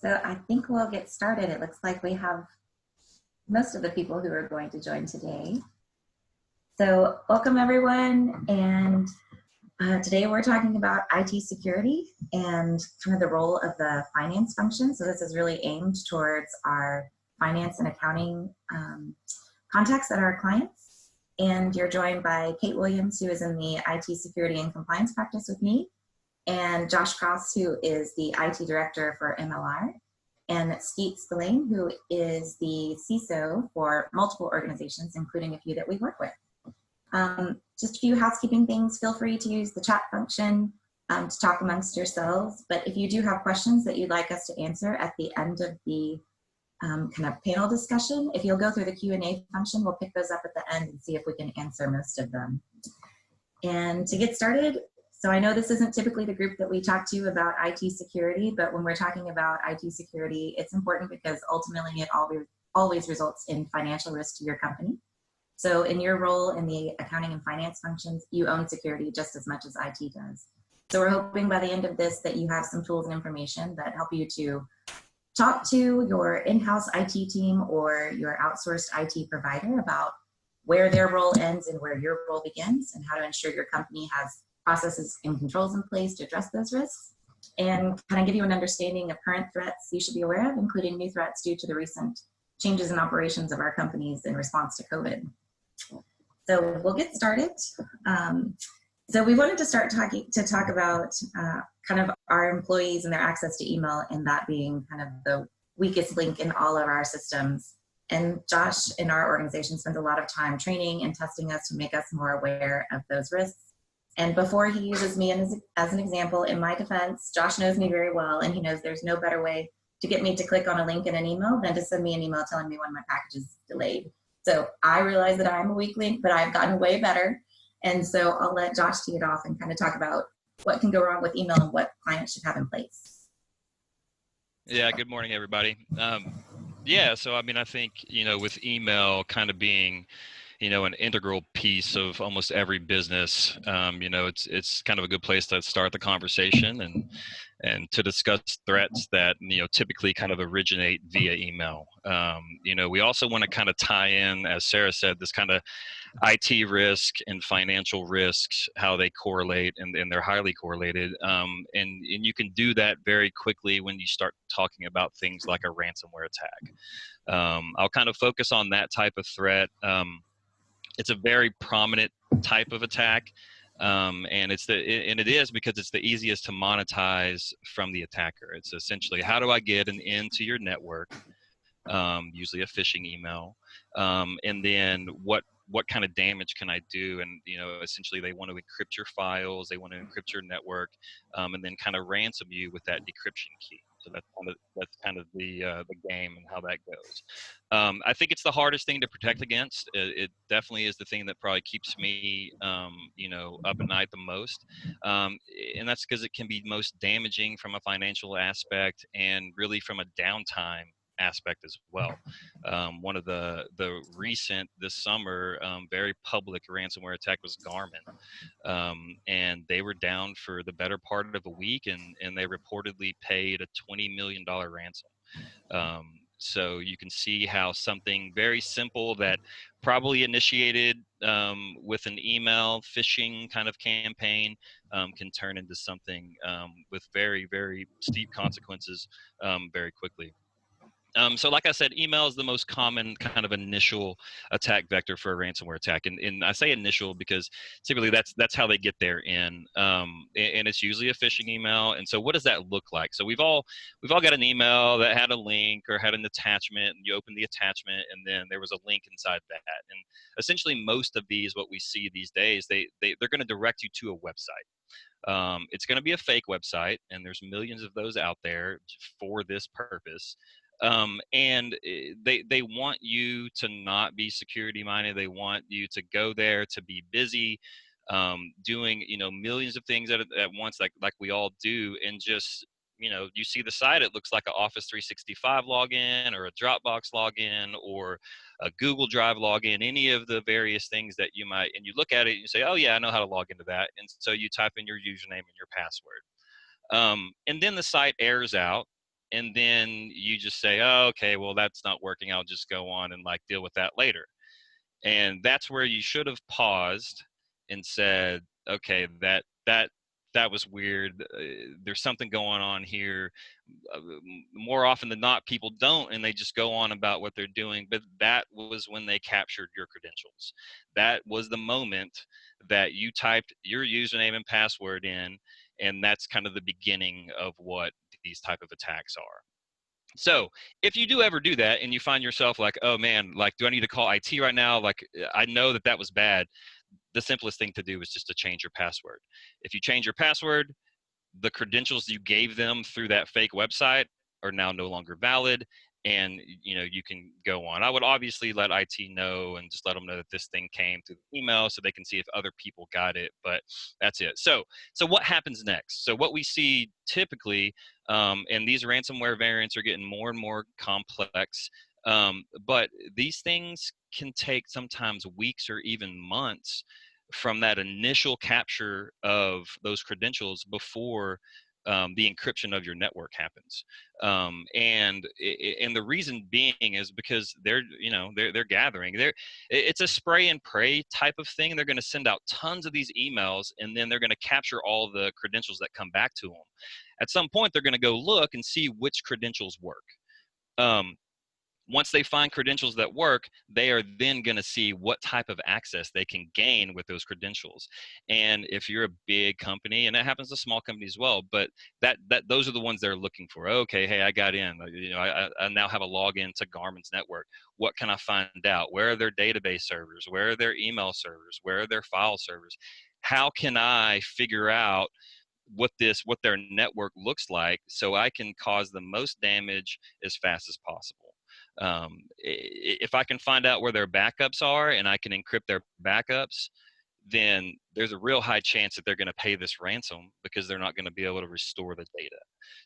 So I think we'll get started. It looks like we have most of the people who are going to join today. So welcome everyone. And today we're talking about IT security and kind of the role of the finance function. So this is really aimed towards our finance and accounting contacts at our clients. And you're joined by Kate Williams, who is in the IT security and compliance practice with me, and Josh Krause, who is the IT director for ML&R, and Skeet Spillane, who is the CISO for multiple organizations, including a few that we work with. Just a few housekeeping things. Feel free to use the chat function to talk amongst yourselves. But if you do have questions that you'd like us to answer at the end of the kind of panel discussion, if you'll go through the Q&A function, we'll pick those up at the end and see if we can answer most of them. And to get started, so I know this isn't typically the group that we talk to about IT security, but when we're talking about IT security, it's important because ultimately it always results in financial risk to your company. So in your role in the accounting and finance functions, you own security just as much as IT does. So we're hoping by the end of this that you have some tools and information that help you to talk to your in-house IT team or your outsourced IT provider about where their role ends and where your role begins, and how to ensure your company has processes and controls in place to address those risks, and kind of give you an understanding of current threats you should be aware of, including new threats due to the recent changes in operations of our companies in response to COVID. So we'll get started. So we wanted to start talk about kind of our employees and their access to email, and that being kind of the weakest link in all of our systems. And Josh in our organization spends a lot of time training and testing us to make us more aware of those risks. And before he uses me as an example, in my defense, Josh knows me very well, and he knows there's no better way to get me to click on a link in an email than to send me an email telling me when my package is delayed. So I realize that I'm a weak link, but I've gotten way better. And so I'll let Josh tee it off and kind of talk about what can go wrong with email and what clients should have in place. Yeah, good morning, everybody. Yeah, so I mean, I think, with email kind of being, an integral piece of almost every business, it's kind of a good place to start the conversation and to discuss threats that, typically kind of originate via email. We also want to kind of tie in, as Sarah said, this kind of IT risk and financial risks, how they correlate, and they're highly correlated. And you can do that very quickly when you start talking about things like a ransomware attack. I'll kind of focus on that type of threat. It's a very prominent type of attack, and it is because it's the easiest to monetize from the attacker. It's essentially, how do I get an into your network, usually a phishing email, and then what kind of damage can I do? And essentially they want to encrypt your files, they want to encrypt your network, and then kind of ransom you with that decryption key. So that's kind of the game and how that goes. I think it's the hardest thing to protect against. It definitely is the thing that probably keeps me, up at night the most. And that's because it can be most damaging from a financial aspect and really from a downtime aspect as well. One of the recent this summer very public ransomware attack was Garmin, and they were down for the better part of a week, and they reportedly paid a $20 million ransom. So you can see how something very simple that probably initiated with an email phishing kind of campaign can turn into something with very, very steep consequences very quickly. So like I said, email is the most common kind of initial attack vector for a ransomware attack. And I say initial because typically that's how they get there in. And it's usually a phishing email. And so what does that look like? So we've all got an email that had a link or had an attachment, and you open the attachment and then there was a link inside that. And essentially most of these, what we see these days, they're going to direct you to a website. It's going to be a fake website, and there's millions of those out there for this purpose. And they want you to not be security minded. They want you to go there to be busy, doing millions of things at once, like we all do, and just you see the site, it looks like an Office 365 login or a Dropbox login or a Google Drive login, any of the various things that you might, and you look at it and you say, oh yeah, I know how to log into that, and so you type in your username and your password. And then the site airs out, and then you just say, oh, okay, well, that's not working. I'll just go on and like deal with that later. And that's where you should have paused and said, okay, that was weird. There's something going on here. uh, More often than not, people don't, and they just go on about what they're doing. But that was when they captured your credentials. That was the moment that you typed your username and password in, and that's kind of the beginning of what these type of attacks are. So if you do ever do that and you find yourself like, oh man, like, do I need to call IT right now? Like, I know that was bad. The simplest thing to do is just to change your password. If you change your password, the credentials you gave them through that fake website are now no longer valid, and you can go on. I would obviously let IT know and just let them know that this thing came through the email so they can see if other people got it, but that's it. So what happens next? So what we see typically, and these ransomware variants are getting more and more complex, but these things can take sometimes weeks or even months from that initial capture of those credentials before the encryption of your network happens. And the reason being is because they're gathering. It's a spray and pray type of thing. They're going to send out tons of these emails, and then they're going to capture all the credentials that come back to them. At some point, they're going to go look and see which credentials work. Um, Once they find credentials that work, they are then going to see what type of access they can gain with those credentials. And if you're a big company, and that happens to small companies as well, but that those are the ones they're looking for. Okay, hey, I got in. I now have a login to Garmin's network. What can I find out? Where are their database servers? Where are their email servers? Where are their file servers? How can I figure out what their network looks like so I can cause the most damage as fast as possible? If I can find out where their backups are and I can encrypt their backups, then there's a real high chance that they're going to pay this ransom because they're not going to be able to restore the data.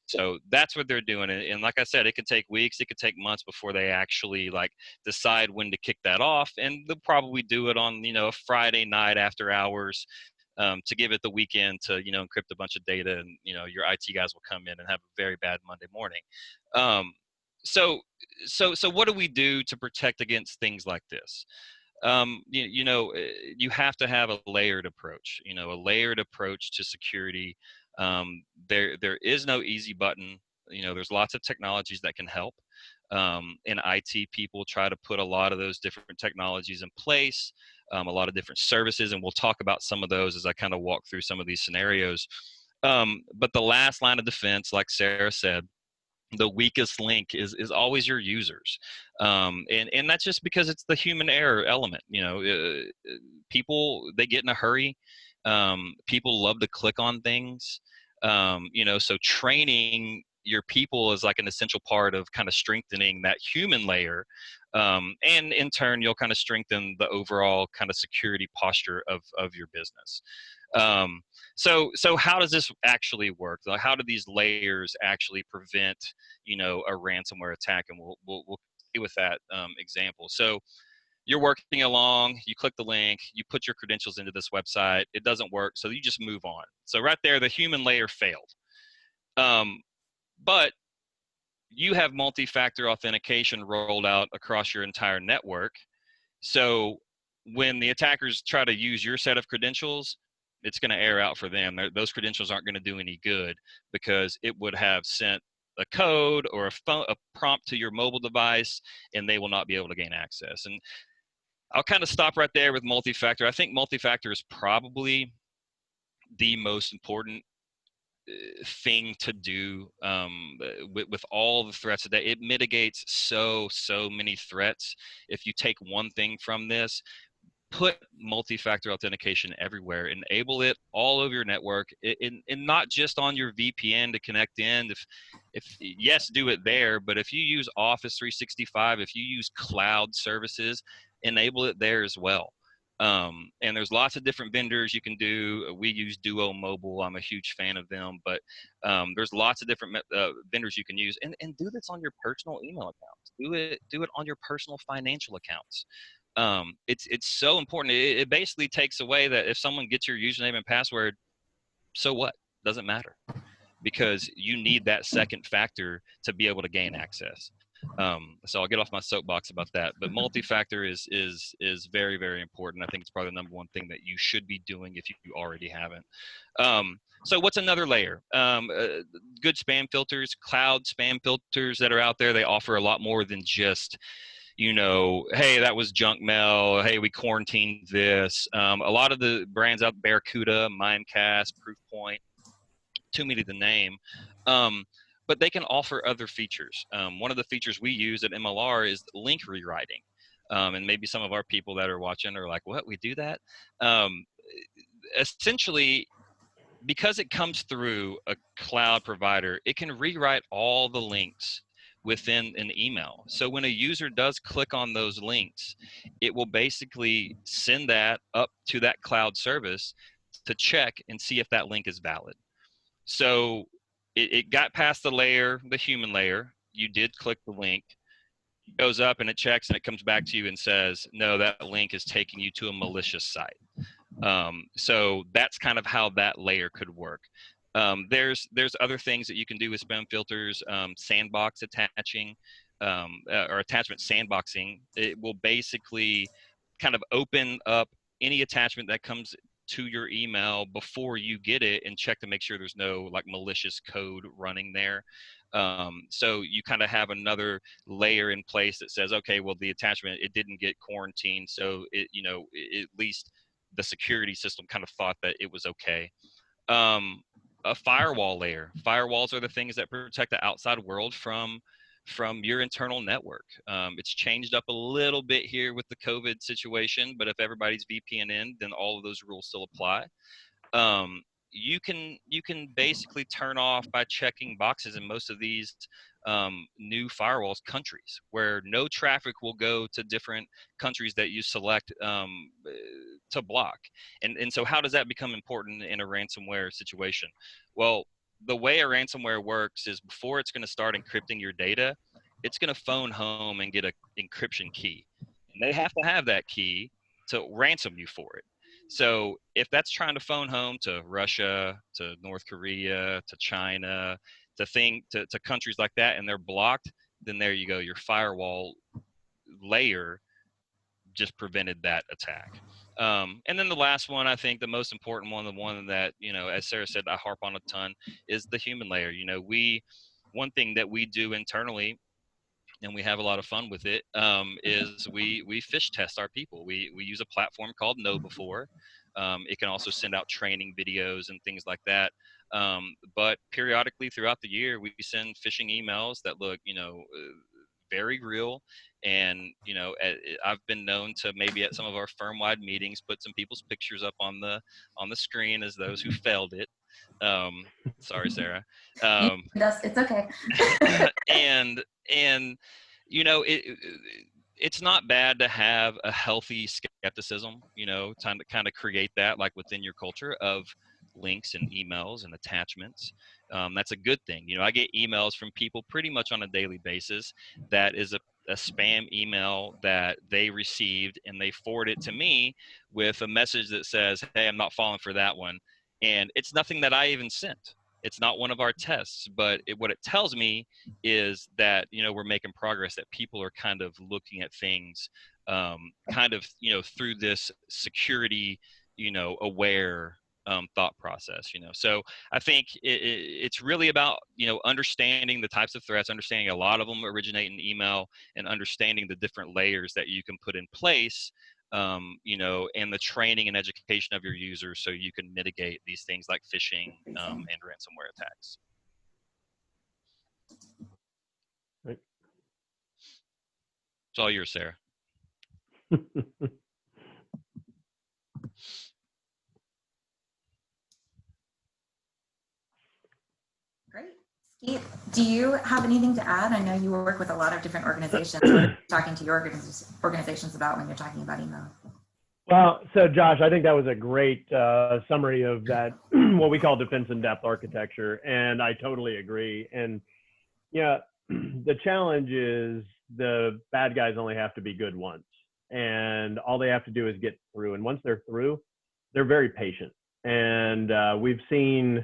So that's what they're doing. And like I said, it could take weeks, it could take months before they actually like decide when to kick that off. And they'll probably do it on, a Friday night after hours, to give it the weekend to encrypt a bunch of data, and your IT guys will come in and have a very bad Monday morning. Um, so so what do we do to protect against things like this? You have to have a layered approach. A layered approach to security. There is no easy button. There's lots of technologies that can help. And IT people try to put a lot of those different technologies in place, a lot of different services, and we'll talk about some of those as I kind of walk through some of these scenarios. But the last line of defense, like Sarah said, the weakest link is always your users, and that's just because it's the human error element. People, they get in a hurry. People love to click on things. So training your people is like an essential part of kind of strengthening that human layer, and in turn you'll kind of strengthen the overall kind of security posture of your business. um, so how does this actually work? Like, how do these layers actually prevent a ransomware attack? And we'll see with that example. So you're working along, you click the link, you put your credentials into this website, it doesn't work, so you just move on. So right there, the human layer failed. But you have multi-factor authentication rolled out across your entire network. So when the attackers try to use your set of credentials, it's going to air out for them. Those credentials aren't going to do any good because it would have sent a code or a prompt to your mobile device, and they will not be able to gain access. And I'll kind of stop right there with multi-factor. I think multi-factor is probably the most important thing to do, with all the threats today. It mitigates so many threats. If you take one thing from this, put multi-factor authentication everywhere. Enable it all over your network, and not just on your VPN to connect in. If yes, do it there, but if you use Office 365, if you use cloud services, enable it there as well. And there's lots of different vendors you can do. We use Duo Mobile. I'm a huge fan of them, but there's lots of different vendors you can use, and do this on your personal email accounts. Do it on your personal financial accounts. It's so important. It basically takes away that if someone gets your username and password, so what? Doesn't matter. because you need that second factor to be able to gain access. So I'll get off my soapbox about that, but multi-factor is very, very important. I think it's probably the number one thing that you should be doing if you already haven't. So what's another layer? Good spam filters, cloud spam filters that are out there. They offer a lot more than just, hey, that was junk mail. Hey, we quarantined this. A lot of the brands out, Barracuda, Mimecast, Proofpoint, too many to name. But they can offer other features. One of the features we use at ML&R is link rewriting. And maybe some of our people that are watching are like, what, we do that? Essentially, because it comes through a cloud provider, it can rewrite all the links within an email. So when a user does click on those links, it will basically send that up to that cloud service to check and see if that link is valid. So it got past the human layer. You did click the link. It goes up and it checks and it comes back to you and says, no, that link is taking you to a malicious site. So that's kind of how that layer could work. There's other things that you can do with spam filters, sandbox attaching, or attachment sandboxing. It will basically kind of open up any attachment that comes to your email before you get it and check to make sure there's no like malicious code running there. So you kind of have another layer in place that says, okay, well, the attachment, it didn't get quarantined. So at least the security system kind of thought that it was okay. A firewall layer. Firewalls are the things that protect the outside world from your internal network. It's changed up a little bit here with the COVID situation, but if everybody's VPN in, then all of those rules still apply. You can basically turn off by checking boxes in most of these new firewalls countries where no traffic will go to different countries that you select to block. And so how does that become important in a ransomware situation? Well, the way a ransomware works is before it's going to start encrypting your data, it's going to phone home and get an encryption key. And they have to have that key to ransom you for it. So if that's trying to phone home to Russia, to North Korea, to China, to countries like that, and they're blocked, then there you go. Your firewall layer just prevented that attack. And then the last one, I think the most important one, the one that, as Sarah said, I harp on a ton, is the human layer. One thing that we do internally, and we have a lot of fun with it, is we fish test our people. We use a platform called KnowBefore. It can also send out training videos and things like that. But periodically throughout the year, we send phishing emails that look, very real. And, I've been known to maybe at some of our firm-wide meetings put some people's pictures up on the screen as those who failed it. Sorry, Sarah. It's okay. and it's not bad to have a healthy skepticism, time to kind of create that like within your culture of links and emails and attachments. That's a good thing. I get emails from people pretty much on a daily basis that is a spam email that they received, and they forward it to me with a message that says, hey, I'm not falling for that one. And it's nothing that I even sent. It's not one of our tests, but what it tells me is that, we're making progress, that people are kind of looking at things through this security, aware thought process. So I think it's really about, understanding the types of threats, understanding a lot of them originate in email, and understanding the different layers that you can put in place, and the training and education of your users so you can mitigate these things like phishing and ransomware attacks. Right. It's all yours, Sarah. Great. Skeet, do you have anything to add? I know you work with a lot of different organizations. What are you talking to your organizations about when you're talking about email? Well, so Josh, I think that was a great summary of that, what we call defense in depth architecture. And I totally agree. And yeah, the challenge is the bad guys only have to be good once, and all they have to do is get through. And once they're through, they're very patient. And we've seen,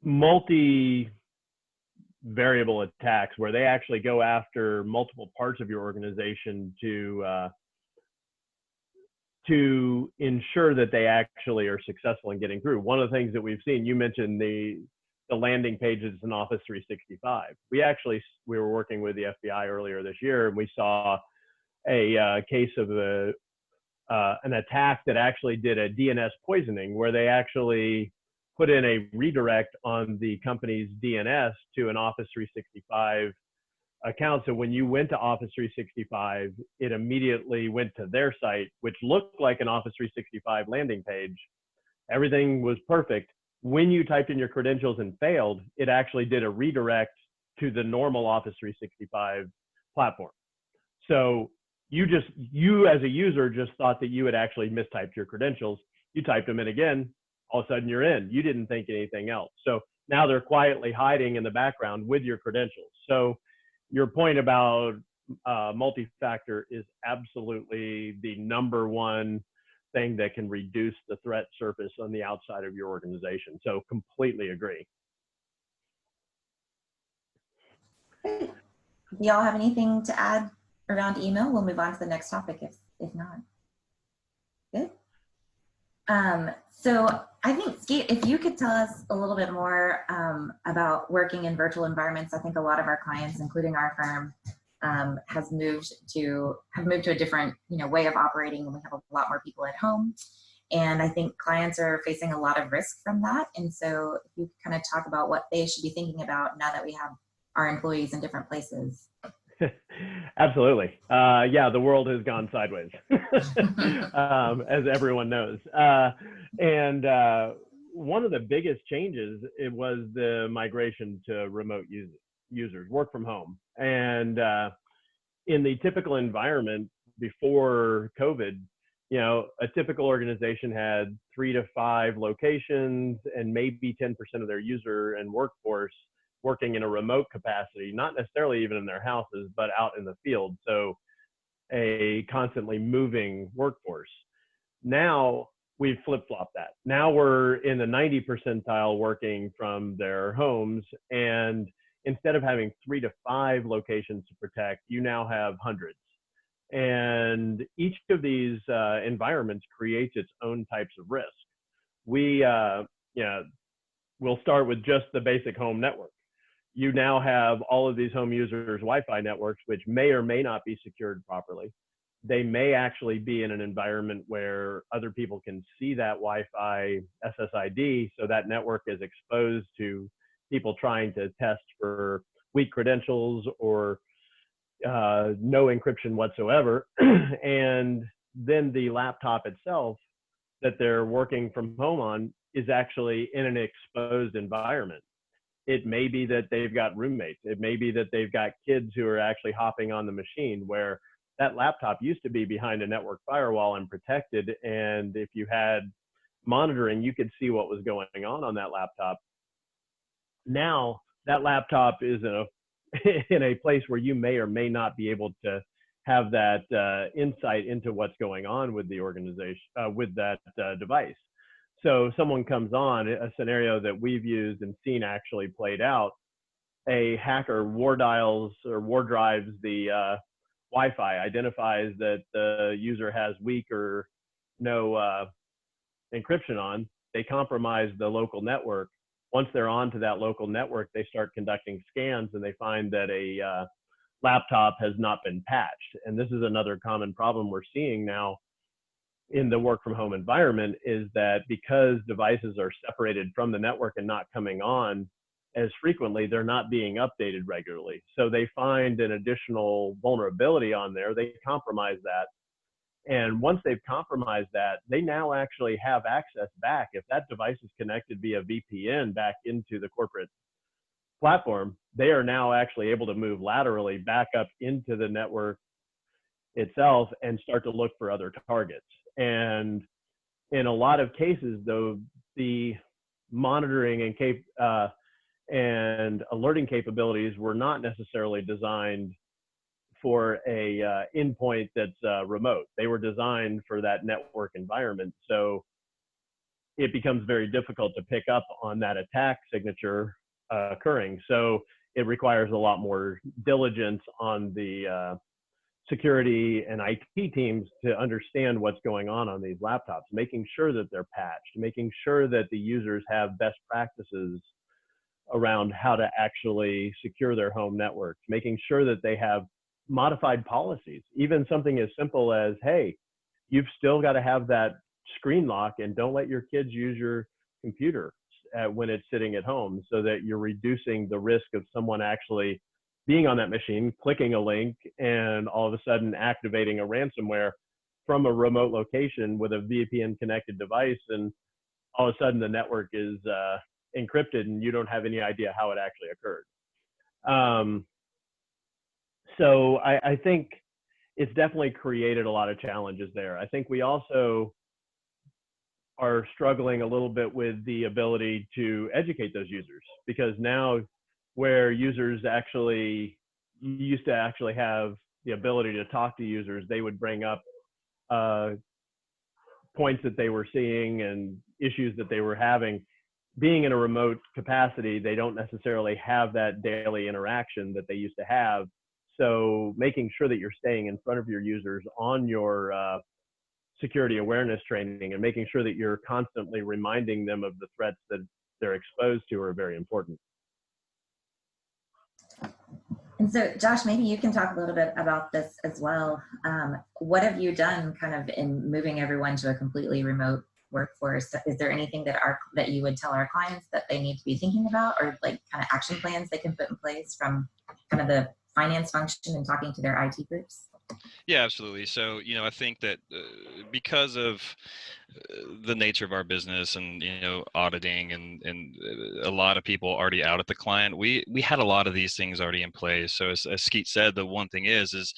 multi-variable attacks where they actually go after multiple parts of your organization to ensure that they actually are successful in getting through. One of the things that we've seen, you mentioned the landing pages in Office 365. We were working with the FBI earlier this year, and we saw a case of an attack that actually did a DNS poisoning, where they actually put in a redirect on the company's DNS to an Office 365 account. So when you went to Office 365, it immediately went to their site, which looked like an Office 365 landing page. Everything was perfect. When you typed in your credentials and failed, it actually did a redirect to the normal Office 365 platform. So you as a user just thought that you had actually mistyped your credentials. You typed them in again, all of a sudden you're in. You didn't think anything else. So now they're quietly hiding in the background with your credentials. So your point about multi-factor is absolutely the number one thing that can reduce the threat surface on the outside of your organization. So completely agree. Great. Do y'all have anything to add around email? We'll move on to the next topic if not. Good. So I think, Skate, if you could tell us a little bit more about working in virtual environments. I think a lot of our clients, including our firm, have moved to a different way of operating, and we have a lot more people at home. And I think clients are facing a lot of risk from that. And so if you kind of talk about what they should be thinking about now that we have our employees in different places. Absolutely. Yeah, the world has gone sideways, as everyone knows. And one of the biggest changes, it was the migration to remote users, work from home. And in the typical environment before COVID, a typical organization had 3 to 5 locations and maybe 10% of their user and workforce working in a remote capacity, not necessarily even in their houses, but out in the field. So a constantly moving workforce. Now we've flip-flopped that. Now we're in the 90 percentile working from their homes. And instead of having 3 to 5 locations to protect, you now have hundreds. And each of these environments creates its own types of risk. We'll start with just the basic home network. You now have all of these home users' Wi-Fi networks, which may or may not be secured properly. They may actually be in an environment where other people can see that Wi-Fi SSID, so that network is exposed to people trying to test for weak credentials or no encryption whatsoever. And then the laptop itself that they're working from home on is actually in an exposed environment. It may be that they've got roommates. It may be that they've got kids who are actually hopping on the machine, where that laptop used to be behind a network firewall and protected. And if you had monitoring, you could see what was going on that laptop. Now that laptop is in a place where you may or may not be able to have that insight into what's going on with the organization, with that device. So someone comes on, a scenario that we've used and seen actually played out, a hacker war dials or war drives the Wi-Fi, identifies that the user has weak or no encryption on, they compromise the local network. Once they're onto that local network, they start conducting scans and they find that a laptop has not been patched. And this is another common problem we're seeing now in the work from home environment, is that because devices are separated from the network and not coming on as frequently, they're not being updated regularly. So they find an additional vulnerability on there, they compromise that. And once they've compromised that, they now actually have access back. If that device is connected via VPN back into the corporate platform, they are now actually able to move laterally back up into the network itself and start to look for other targets. And in a lot of cases, though, the monitoring and alerting capabilities were not necessarily designed for a endpoint that's remote. They were designed for that network environment. So it becomes very difficult to pick up on that attack signature occurring. So it requires a lot more diligence on the security and IT teams to understand what's going on these laptops, making sure that they're patched, making sure that the users have best practices around how to actually secure their home networks, making sure that they have modified policies, even something as simple as, hey, you've still got to have that screen lock and don't let your kids use your computer when it's sitting at home, so that you're reducing the risk of someone actually being on that machine, clicking a link, and all of a sudden activating a ransomware from a remote location with a VPN connected device. And all of a sudden the network is encrypted and you don't have any idea how it actually occurred. So I think it's definitely created a lot of challenges there. I think we also are struggling a little bit with the ability to educate those users, because now where users actually used to actually have the ability to talk to users, they would bring up points that they were seeing and issues that they were having. Being in a remote capacity, they don't necessarily have that daily interaction that they used to have. So making sure that you're staying in front of your users on your security awareness training and making sure that you're constantly reminding them of the threats that they're exposed to are very important. And so, Josh, maybe you can talk a little bit about this as well. What have you done kind of in moving everyone to a completely remote workforce? Is there anything that you would tell our clients that they need to be thinking about, or like kind of action plans they can put in place from kind of the finance function and talking to their IT groups? Yeah, absolutely. So, I think that because of the nature of our business and, auditing and a lot of people already out at the client, we had a lot of these things already in place. So as Skeet said, the one thing is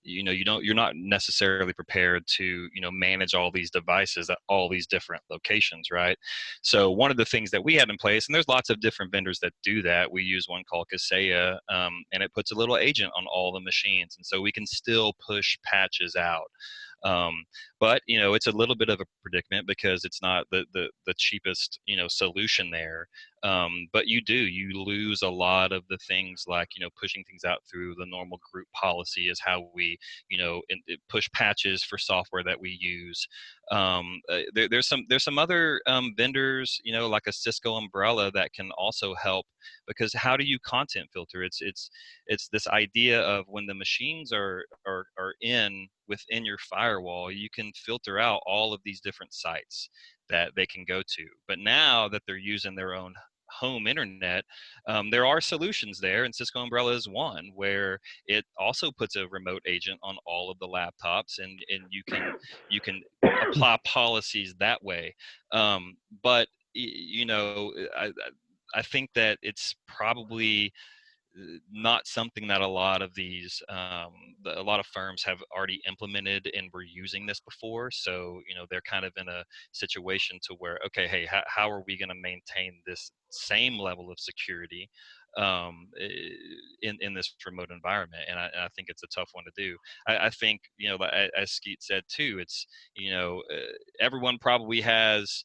you're not necessarily prepared to, manage all these devices at all these different locations, right? So one of the things that we had in place, and there's lots of different vendors that do that. We use one called Kaseya, and it puts a little agent on all the machines. And so we can still push patches out. But it's a little bit of a predicament because it's not the cheapest solution there. But you lose a lot of the things like pushing things out through the normal group policy is how we push patches for software that we use. There's some other vendors like a Cisco umbrella that can also help, because how do you content filter? It's this idea of when the machines are within your firewall, you can filter out all of these different sites that they can go to. But now that they're using their own home internet, there are solutions there, and Cisco Umbrella is one where it also puts a remote agent on all of the laptops, and you can apply policies that way. But I think that it's probably not something that a lot of these a lot of firms have already implemented and were using this before. So they're kind of in a situation to where, okay, hey, how are we going to maintain this same level of security in this remote environment? And I think it's a tough one to do. I think as Skeet said too, it's everyone probably has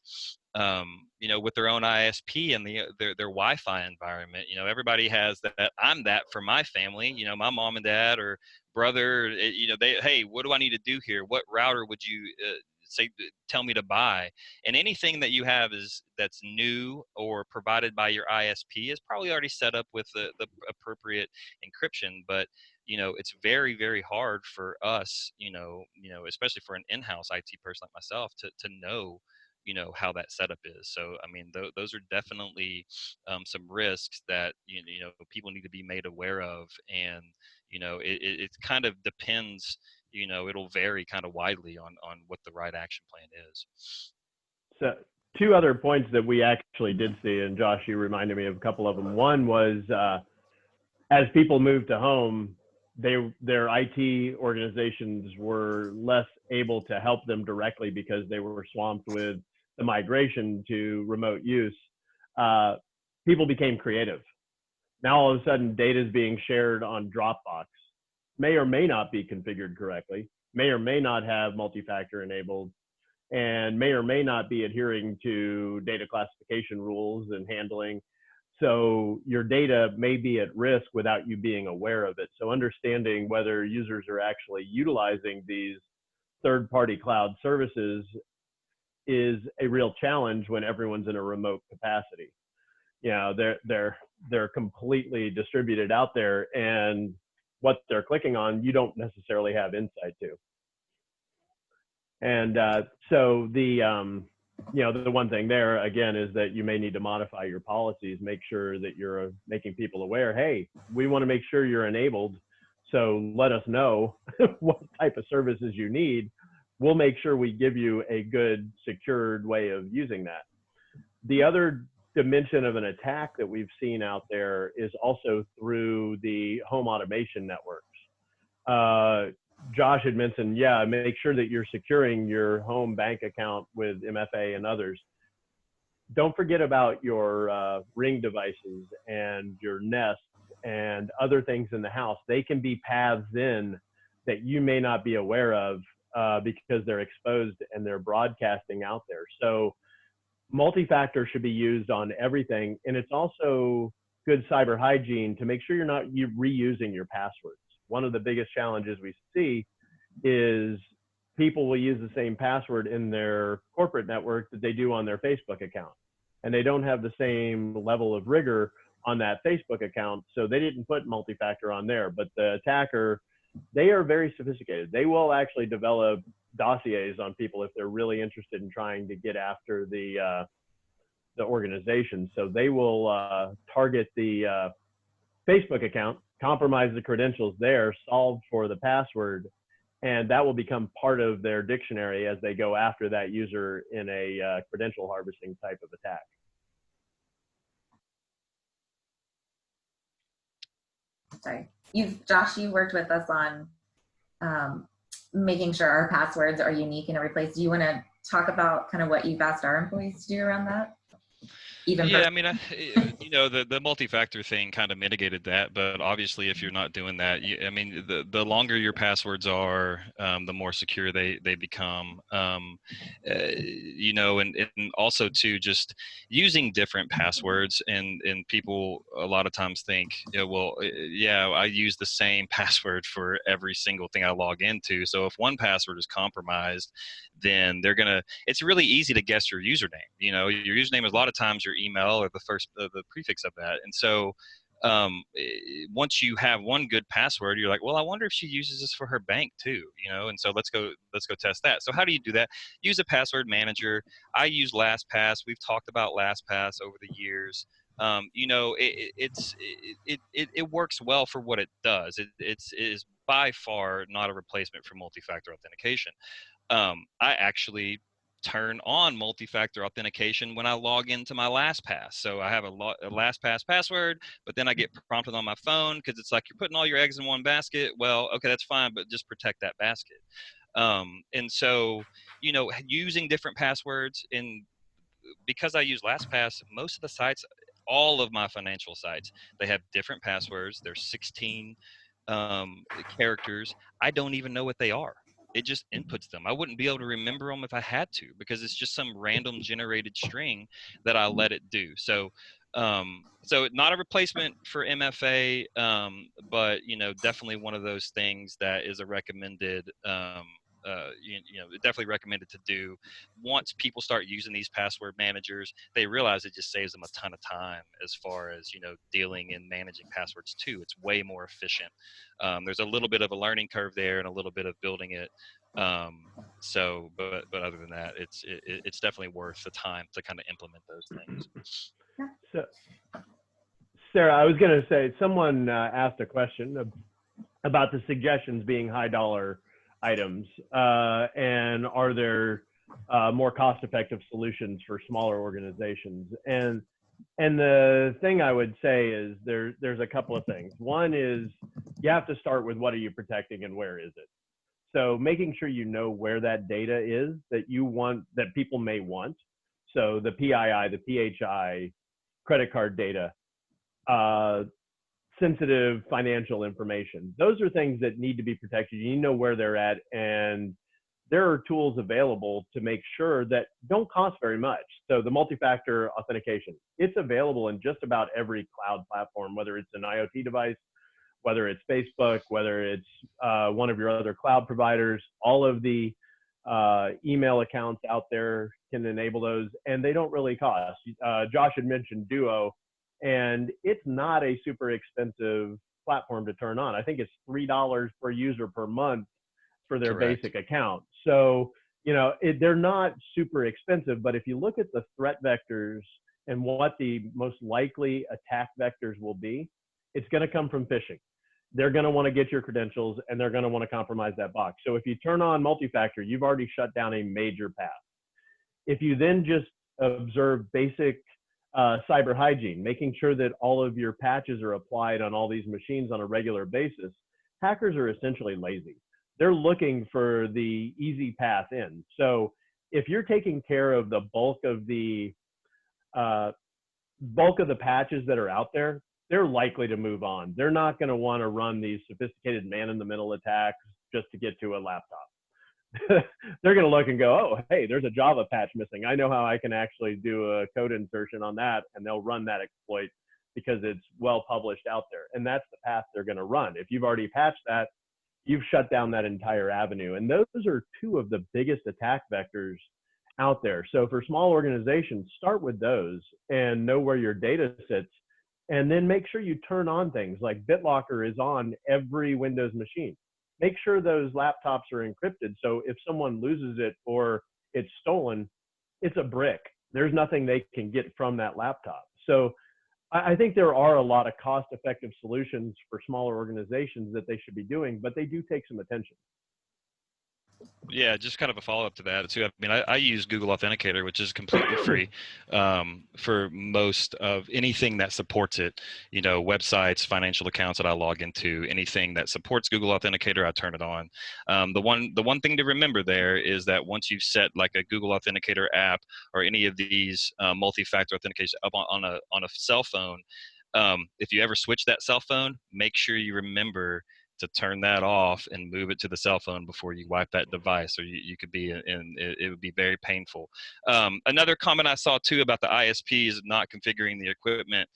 with their own ISP and their Wi-Fi environment. Everybody has that. I'm that for my family. My mom and dad or brother. Hey, what do I need to do here? What router would you tell me to buy? And anything that you have that's new or provided by your ISP is probably already set up with the appropriate encryption. But it's very, very hard for us, especially for an in-house IT person like myself, to know how that setup is. So I mean, those are definitely some risks that people need to be made aware of. And it kind of depends, it'll vary kind of widely on what the right action plan is. So two other points that we actually did see, and Josh, you reminded me of a couple of them. One was as people moved to home, their IT organizations were less able to help them directly because they were swamped with the migration to remote use. People became creative. Now all of a sudden data is being shared on Dropbox, may or may not be configured correctly, may or may not have multi-factor enabled. and may or may not be adhering to data classification rules and handling. So your data may be at risk without you being aware of it. So understanding whether users are actually utilizing these third-party cloud services is a real challenge when everyone's in a remote capacity. You know, they're completely distributed out there, and what they're clicking on, you don't necessarily have insight to. And so the the one thing there again is that you may need to modify your policies, make sure that you're making people aware, hey, we want to make sure you're enabled, so let us know what type of services you need. We'll make sure we give you a good secured way of using that. The other dimension of an attack that we've seen out there is also through the home automation networks. Josh had mentioned, yeah, make sure that you're securing your home bank account with MFA and others. Don't forget about your Ring devices and your Nest and other things in the house. They can be paths in that you may not be aware of because they're exposed and they're broadcasting out there. So multi-factor should be used on everything. And it's also good cyber hygiene to make sure you're not reusing your passwords. One of the biggest challenges we see is people will use the same password in their corporate network that they do on their Facebook account. And they don't have the same level of rigor on that Facebook account. So they didn't put multi-factor on there, but the attacker, they are very sophisticated. They will actually develop dossiers on people if they're really interested in trying to get after the organization. So they will target the Facebook account, compromise the credentials there, solve for the password, and that will become part of their dictionary as they go after that user in a credential harvesting type of attack. Sorry, Josh, you worked with us on making sure our passwords are unique in every place. Do you want to talk about kind of what you've asked our employees to do around that? Yeah, I mean, the multi-factor thing kind of mitigated that, but obviously if you're not doing that, I mean, the longer your passwords are, the more secure they become, and also too, just using different passwords, and people a lot of times think, I use the same password for every single thing I log into. So if one password is compromised, then it's really easy to guess your username. Your username is a lot of times your email or the prefix of that. And so once you have one good password, you're like, well, I wonder if she uses this for her bank too, and so let's go test that. So how do you do that? Use a password manager. I use LastPass. We've talked about LastPass over the years. It works well for what it does. It is by far not a replacement for multi-factor authentication. I actually turn on multi-factor authentication when I log into my LastPass. So I have a LastPass password, but then I get prompted on my phone because it's like, you're putting all your eggs in one basket. Well, okay, that's fine, but just protect that basket. And so, using different passwords, and because I use LastPass, most of the sites, all of my financial sites, they have different passwords. There's 16 characters. I don't even know what they are. It just inputs them. I wouldn't be able to remember them if I had to, because it's just some random generated string that I let it do. So not a replacement for MFA, but definitely one of those things that is a recommended, definitely recommended to do. Once people start using these password managers, they realize it just saves them a ton of time as far as dealing and managing passwords too. It's way more efficient. There's a little bit of a learning curve there and a little bit of building it. But other than that, it's definitely worth the time to kind of implement those things. So, Sarah, I was going to say, someone asked a question about the suggestions being high dollar items, and are there more cost-effective solutions for smaller organizations? And the thing I would say is there's a couple of things. One is you have to start with, what are you protecting and where is it? So making sure you know where that data is that you want, that people may want. So the PII, the PHI, credit card data, sensitive financial information. Those are things that need to be protected. You need to know where they're at, and there are tools available to make sure that don't cost very much. So the multi-factor authentication, it's available in just about every cloud platform, whether it's an IoT device, whether it's Facebook, whether it's one of your other cloud providers. All of the email accounts out there can enable those, and they don't really cost. Josh had mentioned Duo, and it's not a super expensive platform to turn on. I think it's $3 per user per month for their Correct. basic account. So, they're not super expensive, but if you look at the threat vectors and what the most likely attack vectors will be, it's going to come from phishing. They're going to want to get your credentials, and they're going to want to compromise that box. So if you turn on multi-factor, you've already shut down a major path. If you then just observe basic cyber hygiene, making sure that all of your patches are applied on all these machines on a regular basis, hackers are essentially lazy. They're looking for the easy path in. So if you're taking care of the bulk of the patches that are out there, they're likely to move on. They're not going to want to run these sophisticated man-in-the-middle attacks just to get to a laptop. They're going to look and go, oh, hey, there's a Java patch missing. I know how I can actually do a code insertion on that, and they'll run that exploit because it's well published out there. And that's the path they're going to run. If you've already patched that, you've shut down that entire avenue. And those are two of the biggest attack vectors out there. So for small organizations, start with those and know where your data sits. And then make sure you turn on things like BitLocker is on every Windows machine. Make sure those laptops are encrypted. So if someone loses it or it's stolen, it's a brick. There's nothing they can get from that laptop. So I think there are a lot of cost-effective solutions for smaller organizations that they should be doing, but they do take some attention. Yeah, just kind of a follow-up to that too. I mean, I use Google Authenticator, which is completely free for most of anything that supports it. Websites, financial accounts that I log into, anything that supports Google Authenticator, I turn it on. The one thing to remember there is that once you've set like a Google Authenticator app or any of these multi-factor authentication up on a cell phone, if you ever switch that cell phone, make sure you remember to turn that off and move it to the cell phone before you wipe that device, or you could be in it would be very painful. Another comment I saw too about the ISPs not configuring the equipment.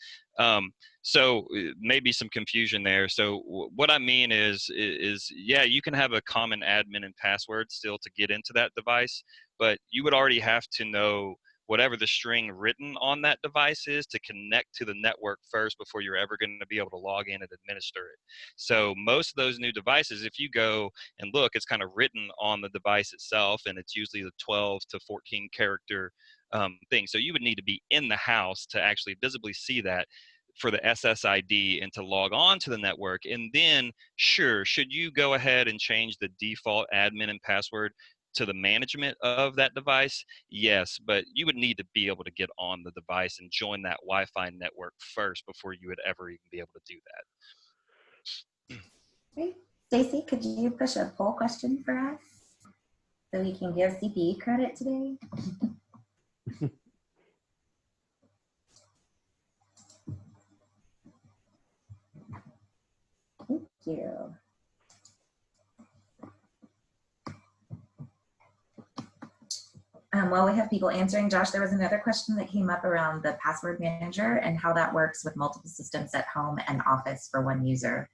So maybe some confusion there. So what I mean is yeah, you can have a common admin and password still to get into that device, but you would already have to know whatever the string written on that device is to connect to the network first before you're ever going to be able to log in and administer it. So most of those new devices, if you go and look, it's kind of written on the device itself, and it's usually the 12 to 14 character thing. So you would need to be in the house to actually visibly see that for the SSID and to log on to the network. And then, sure, should you go ahead and change the default admin and password to the management of that device? Yes, but you would need to be able to get on the device and join that Wi-Fi network first before you would ever even be able to do that. Great. Stacy, could you push a poll question for us so we can give CPE credit today? Thank you. While we have people answering, Josh, there was another question that came up around the password manager and how that works with multiple systems at home and office for one user.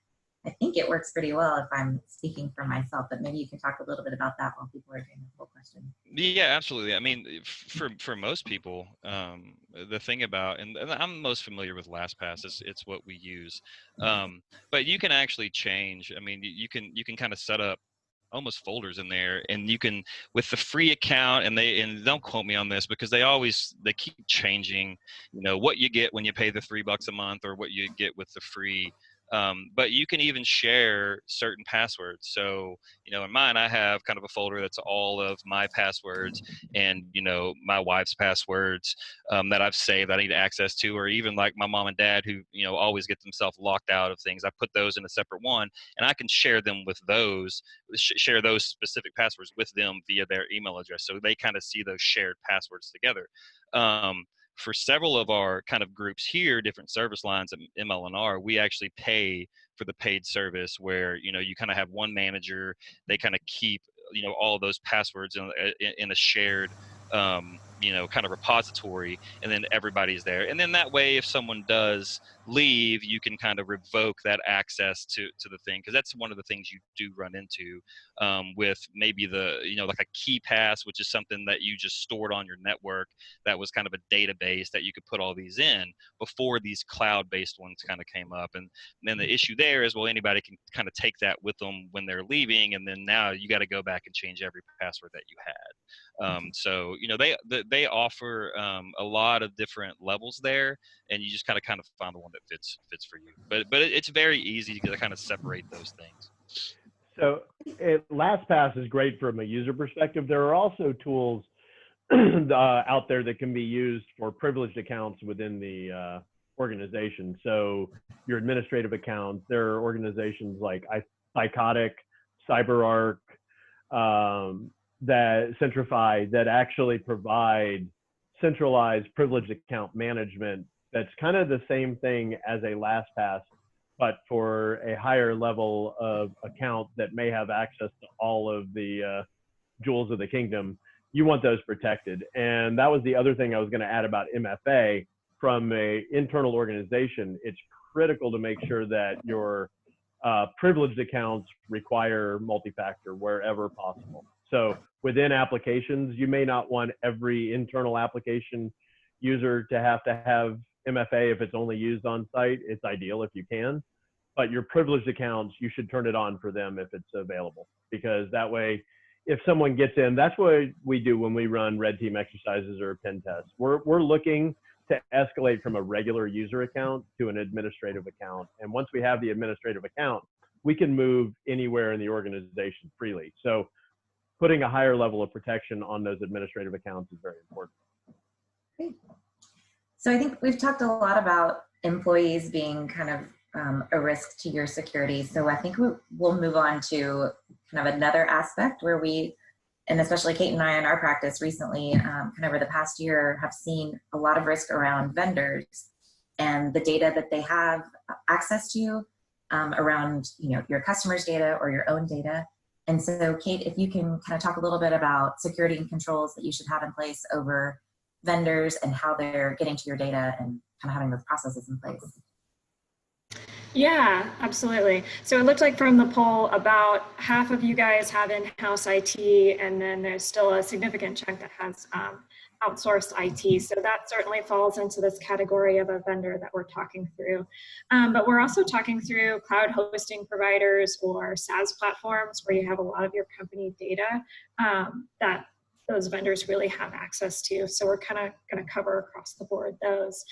I think it works pretty well if I'm speaking for myself, but maybe you can talk a little bit about that while people are doing the whole question. Yeah, absolutely. I mean, for most people, the thing about, and I'm most familiar with LastPass, it's what we use, but you can actually change. I mean, you can kind of set up almost folders in there, and you can, with the free account, and don't quote me on this because they keep changing what you get when you pay the $3 a month or what you get with the free, but you can even share certain passwords. So in mine I have kind of a folder that's all of my passwords and my wife's passwords that I've saved I need access to, or even like my mom and dad who always get themselves locked out of things. I put those in a separate one, and I can share them with those share those specific passwords with them via their email address, so they kind of see those shared passwords together. For several of our kind of groups here, different service lines at ML&R, we actually pay for the paid service where you kind of have one manager. They kind of keep all of those passwords in a shared, kind of repository, and then everybody's there. And then that way, if someone does leave, you can kind of revoke that access to the thing, because that's one of the things you do run into with maybe like a key pass, which is something that you just stored on your network that was kind of a database that you could put all these in before these cloud-based ones kind of came up. And then the issue there is, well, anybody can kind of take that with them when they're leaving, and then now you got to go back and change every password that you had. So they offer a lot of different levels there, and you just kind of find the one that fits for you. But it's very easy to kind of separate those things. So LastPass is great from a user perspective. There are also tools out there that can be used for privileged accounts within the organization. So your administrative accounts, there are organizations like Psychotic, CyberArk, that Centrify, that actually provide centralized privileged account management. That's kind of the same thing as a LastPass, but for a higher level of account that may have access to all of the jewels of the kingdom. You want those protected. And that was the other thing I was going to add about MFA. From an internal organization, it's critical to make sure that your privileged accounts require multi-factor wherever possible. So within applications, you may not want every internal application user to have MFA if it's only used on site. It's ideal if you can, but your privileged accounts, you should turn it on for them if it's available, because that way, if someone gets in, that's what we do when we run red team exercises or pen tests. We're looking to escalate from a regular user account to an administrative account. And once we have the administrative account, we can move anywhere in the organization freely. So putting a higher level of protection on those administrative accounts is very important. Great. So I think we've talked a lot about employees being kind of a risk to your security. So I think we'll move on to kind of another aspect where we, and especially Kate and I in our practice recently, kind of over the past year, have seen a lot of risk around vendors and the data that they have access to around your customers' data or your own data. And so Kate, if you can kind of talk a little bit about security and controls that you should have in place over vendors and how they're getting to your data and kind of having those processes in place. Yeah, absolutely. So it looked like from the poll, about half of you guys have in-house IT, and then there's still a significant chunk that has outsourced IT. So that certainly falls into this category of a vendor that we're talking through. But we're also talking through cloud hosting providers or SaaS platforms where you have a lot of your company data that those vendors really have access to. So we're kind of going to cover across the board those.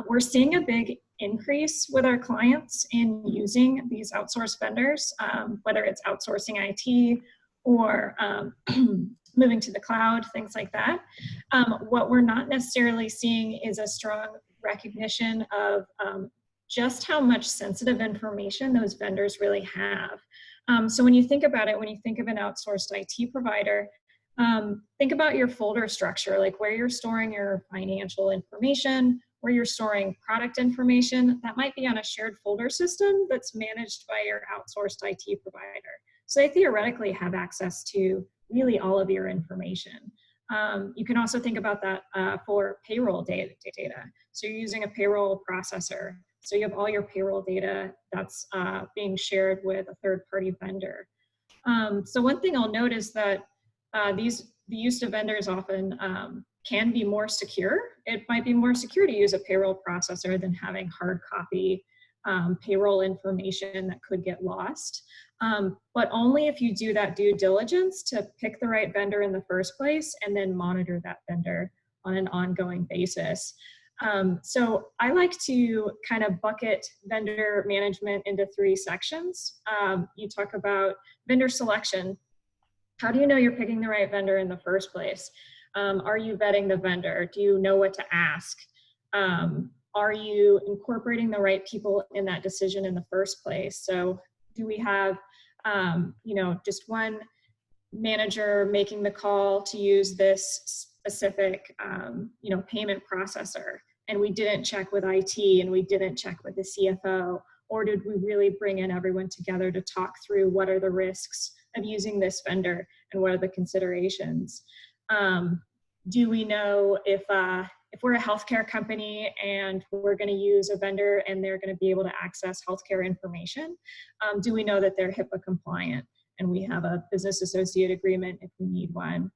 We're seeing a big increase with our clients in using these outsourced vendors, whether it's outsourcing IT or moving to the cloud, things like that. What we're not necessarily seeing is a strong recognition of just how much sensitive information those vendors really have. So when you think about it, when you think of an outsourced IT provider, think about your folder structure, like where you're storing your financial information, where you're storing product information. That might be on a shared folder system that's managed by your outsourced IT provider. So they theoretically have access to really all of your information. You can also think about that for payroll data. So you're using a payroll processor. So you have all your payroll data that's being shared with a third-party vendor. So one thing I'll note is that the use of vendors often can be more secure. It might be more secure to use a payroll processor than having hard copy payroll information that could get lost. But only if you do that due diligence to pick the right vendor in the first place and then monitor that vendor on an ongoing basis. So I like to kind of bucket vendor management into 3 sections. You talk about vendor selection. How do you know you're picking the right vendor in the first place? Are you vetting the vendor? Do you know what to ask? Are you incorporating the right people in that decision in the first place? So do we have, just one manager making the call to use this specific, payment processor, and we didn't check with IT and we didn't check with the CFO? Or did we really bring in everyone together to talk through what are the risks of using this vendor, and what are the considerations? Do we know if we're a healthcare company and we're going to use a vendor and they're going to be able to access healthcare information? Do we know that they're HIPAA compliant and we have a business associate agreement if we need one?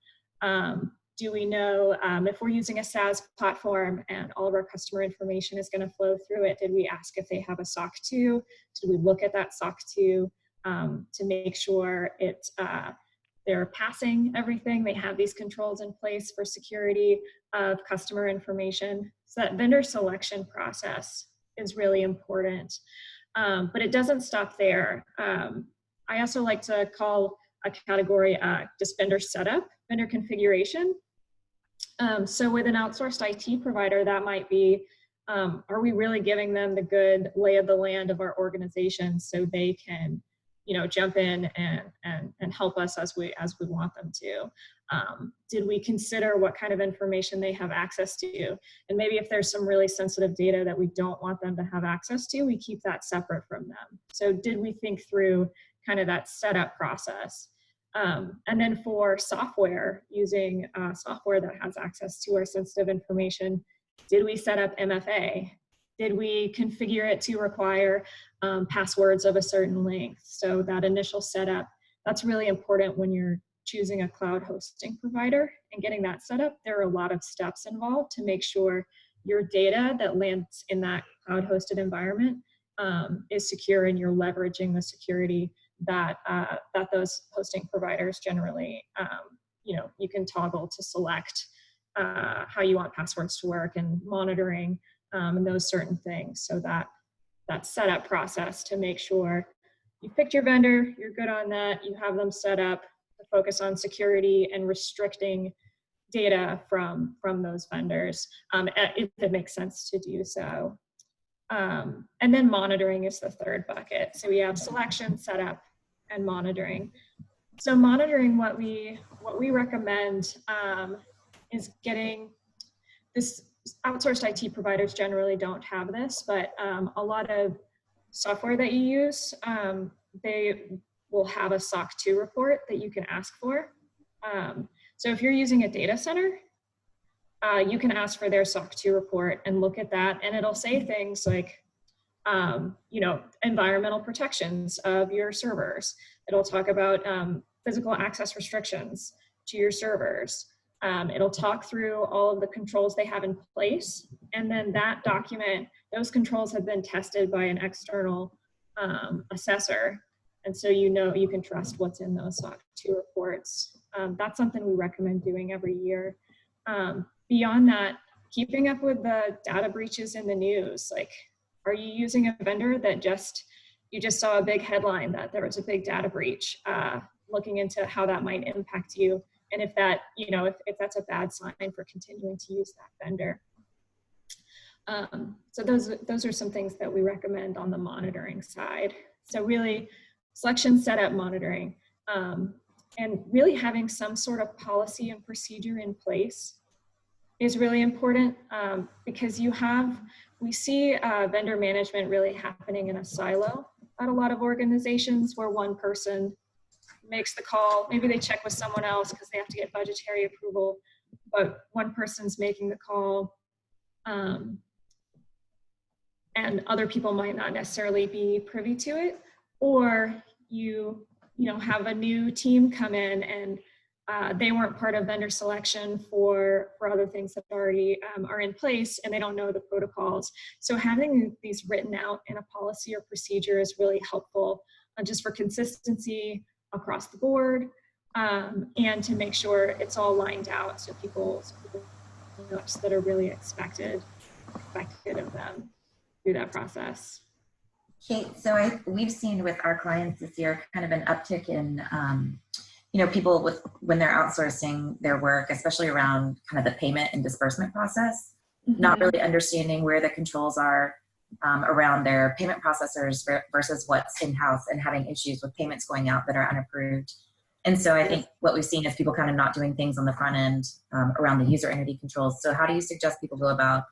Do we know if we're using a SaaS platform and all of our customer information is going to flow through it? Did we ask if they have a SOC 2? Did we look at that SOC 2 to make sure they're passing everything? They have these controls in place for security of customer information. So that vendor selection process is really important. But it doesn't stop there. I also like to call a category just vendor setup, vendor configuration. So with an outsourced IT provider, that might be, are we really giving them the good lay of the land of our organization so they can, jump in and help us as we want them to? Did we consider what kind of information they have access to? And maybe if there's some really sensitive data that we don't want them to have access to, we keep that separate from them. So did we think through kind of that setup process? And then for software, using software that has access to our sensitive information, did we set up MFA? Did we configure it to require passwords of a certain length? So that initial setup, that's really important when you're choosing a cloud hosting provider and getting that set up. There are a lot of steps involved to make sure your data that lands in that cloud hosted environment is secure, and you're leveraging the security that those hosting providers generally, you can toggle to select how you want passwords to work and monitoring and those certain things. So that setup process to make sure you picked your vendor, you're good on that, you have them set up to focus on security and restricting data from those vendors, if it makes sense to do so. And then monitoring is the third bucket. So we have selection, setup, and monitoring. So monitoring, what we recommend is getting this. Outsourced IT providers generally don't have this, but a lot of software that you use, they will have a SOC 2 report that you can ask for. So if you're using a data center, you can ask for their SOC 2 report and look at that, and it'll say things like, environmental protections of your servers. It'll talk about physical access restrictions to your servers. It'll talk through all of the controls they have in place, and then that document, those controls have been tested by an external assessor, and so you can trust what's in those SOC 2 reports. That's something we recommend doing every year. Beyond that, keeping up with the data breaches in the news. Like, are you using a vendor that you just saw a big headline that there was a big data breach? Looking into how that might impact you, and if that, if that's a bad sign for continuing to use that vendor. So those are some things that we recommend on the monitoring side. So really, selection, setup, monitoring, and really having some sort of policy and procedure in place is really important, because we see vendor management really happening in a silo at a lot of organizations, where one person makes the call. Maybe they check with someone else because they have to get budgetary approval, but one person's making the call, and other people might not necessarily be privy to it. Or you have a new team come in and they weren't part of vendor selection for other things that already are in place, and they don't know the protocols. So having these written out in a policy or procedure is really helpful, just for consistency across the board, and to make sure it's all lined out so people know that are really expected of them through that process. Kate, so we've seen with our clients this year kind of an uptick in people when they're outsourcing their work, especially around kind of the payment and disbursement process, not really understanding where the controls are around their payment processors versus what's in-house, and having issues with payments going out that are unapproved. And so I think what we've seen is people kind of not doing things on the front end around the user entity controls. So how do you suggest people go about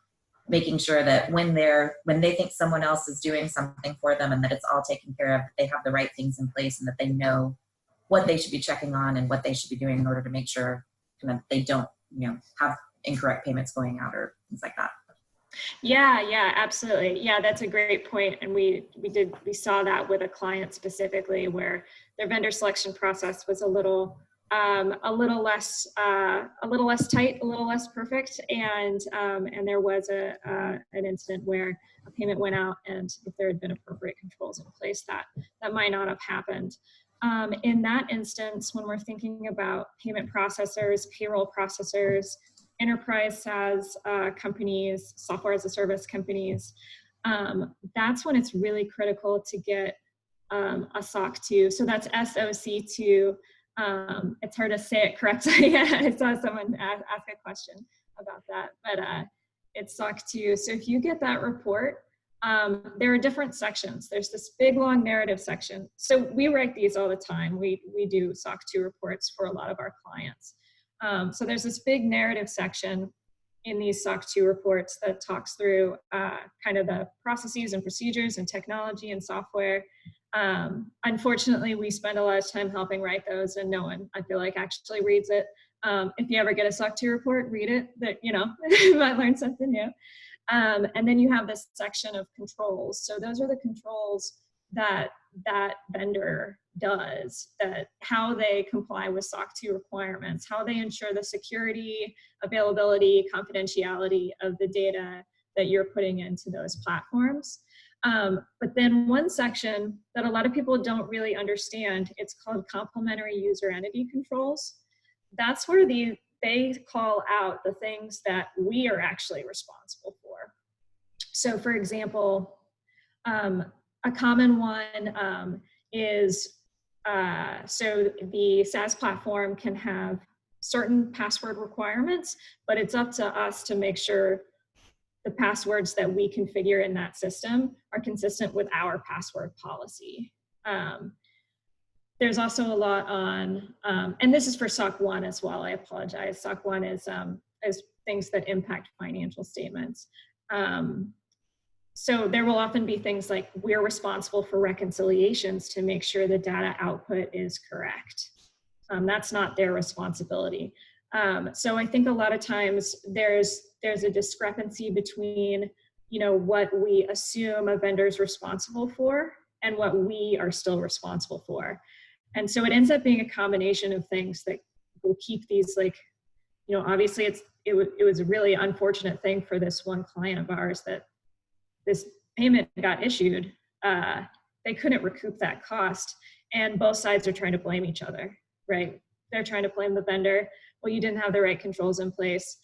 making sure that when they think someone else is doing something for them and that it's all taken care of, that they have the right things in place and that they know what they should be checking on and what they should be doing in order to make sure kind of they don't, have incorrect payments going out or things like that. Yeah, absolutely. Yeah, that's a great point. And we saw that with a client specifically where their vendor selection process was a little less tight, a little less perfect, and there was an incident where a payment went out, and if there had been appropriate controls in place, that might not have happened. In that instance, when we're thinking about payment processors, payroll processors, enterprise SaaS companies, software as a service companies, that's when it's really critical to get a SOC 2. So that's SOC 2. It's hard to say it correctly. I saw someone ask a question about that, but it's SOC 2. So if you get that report, there are different sections. There's this big long narrative section. So we write these all the time. We do SOC 2 reports for a lot of our clients. So there's this big narrative section in these SOC 2 reports that talks through kind of the processes and procedures and technology and software. Unfortunately, we spend a lot of time helping write those, and no one, I feel like, actually reads it. If you ever get a SOC 2 report, read it. That you might learn something new. And then you have this section of controls. So those are the controls that vendor does, that how they comply with SOC 2 requirements, how they ensure the security, availability, confidentiality of the data that you're putting into those platforms. But then one section that a lot of people don't really understand, it's called complementary user entity controls. That's where they call out the things that we are actually responsible for. So for example, a common one is, so the SaaS platform can have certain password requirements, but it's up to us to make sure the passwords that we configure in that system are consistent with our password policy. There's also a lot on, and this is for SOC 1 as well, I apologize. SOC 1 is things that impact financial statements. So there will often be things like, we're responsible for reconciliations to make sure the data output is correct. That's not their responsibility. So I think a lot of times there's a discrepancy between, what we assume a vendor is responsible for and what we are still responsible for. And so it ends up being a combination of things that will keep these, like, obviously it was a really unfortunate thing for this one client of ours that this payment got issued. They couldn't recoup that cost, and both sides are trying to blame each other, right? They're trying to blame the vendor. Well, you didn't have the right controls in place.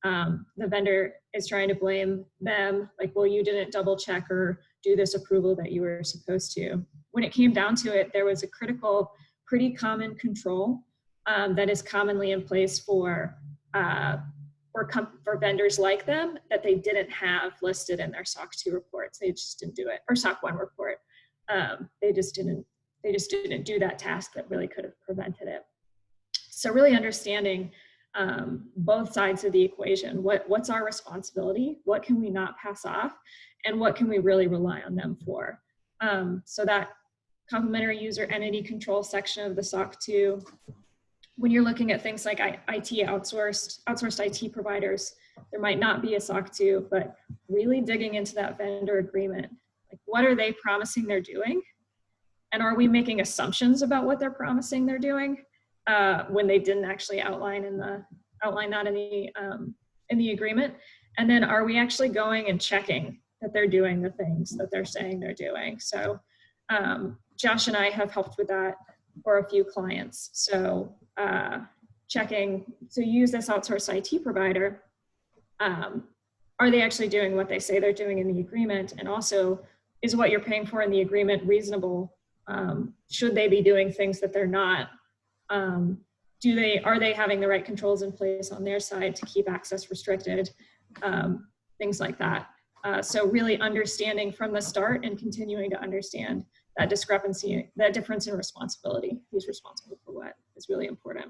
The vendor is trying to blame them, like, well, you didn't double check or do this approval that you were supposed to. When it came down to it, there was a critical, pretty common control that is commonly in place for vendors like them that they didn't have listed in their SOC 2 reports. They just didn't do it, or SOC 1 report. They just didn't do that task that really could have prevented it. So really understanding both sides of the equation. What's our responsibility? What can we not pass off? And what can we really rely on them for? So that complementary user entity control section of the SOC 2, when you're looking at things like outsourced IT providers, there might not be a SOC 2, but really digging into that vendor agreement, like, what are they promising they're doing? And are we making assumptions about what they're promising they're doing when they didn't actually outline that in the agreement? And then are we actually going and checking that they're doing the things that they're saying they're doing? So Josh and I have helped with that for a few clients. So checking, so use this outsourced IT provider. Are they actually doing what they say they're doing in the agreement? And also, is what you're paying for in the agreement reasonable? Should they be doing things that they're not? Are they having the right controls in place on their side to keep access restricted? Things like that. So really understanding from the start and continuing to understand that discrepancy, that difference in responsibility, who's responsible for what, is really important.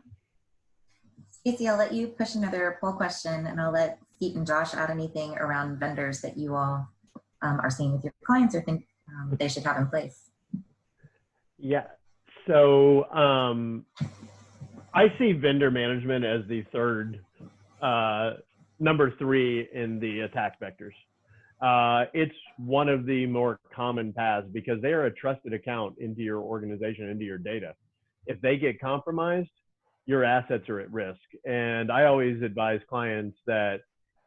Stacey, I'll let you push another poll question, and I'll let Pete and Josh add anything around vendors that you all are seeing with your clients or think they should have in place. Yeah. So I see vendor management as the third, number 3 in the attack vectors. It's one of the more common paths because they are a trusted account into your organization, into your data. If they get compromised, your assets are at risk. And I always advise clients that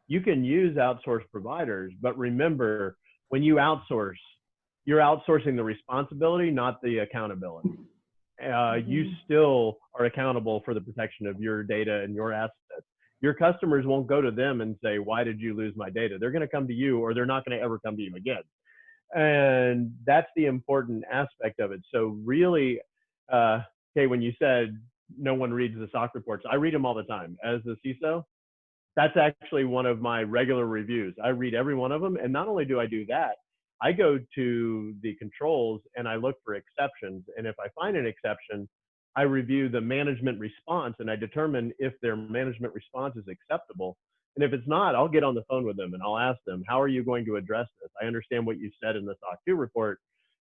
you can use outsourced providers, but remember, when you outsource, you're outsourcing the responsibility, not the accountability. You still are accountable for the protection of your data and your assets. Your customers won't go to them and say, why did you lose my data? They're going to come to you, or they're not going to ever come to you again. And that's the important aspect of it. So really, okay, when you said no one reads the SOC reports, I read them all the time. As the CISO, that's actually one of my regular reviews. I read every one of them. And not only do I do that, I go to the controls and I look for exceptions. And if I find an exception, I review the management response and I determine if their management response is acceptable. And if it's not, I'll get on the phone with them and I'll ask them, how are you going to address this? I understand what you said in the SOC 2 report.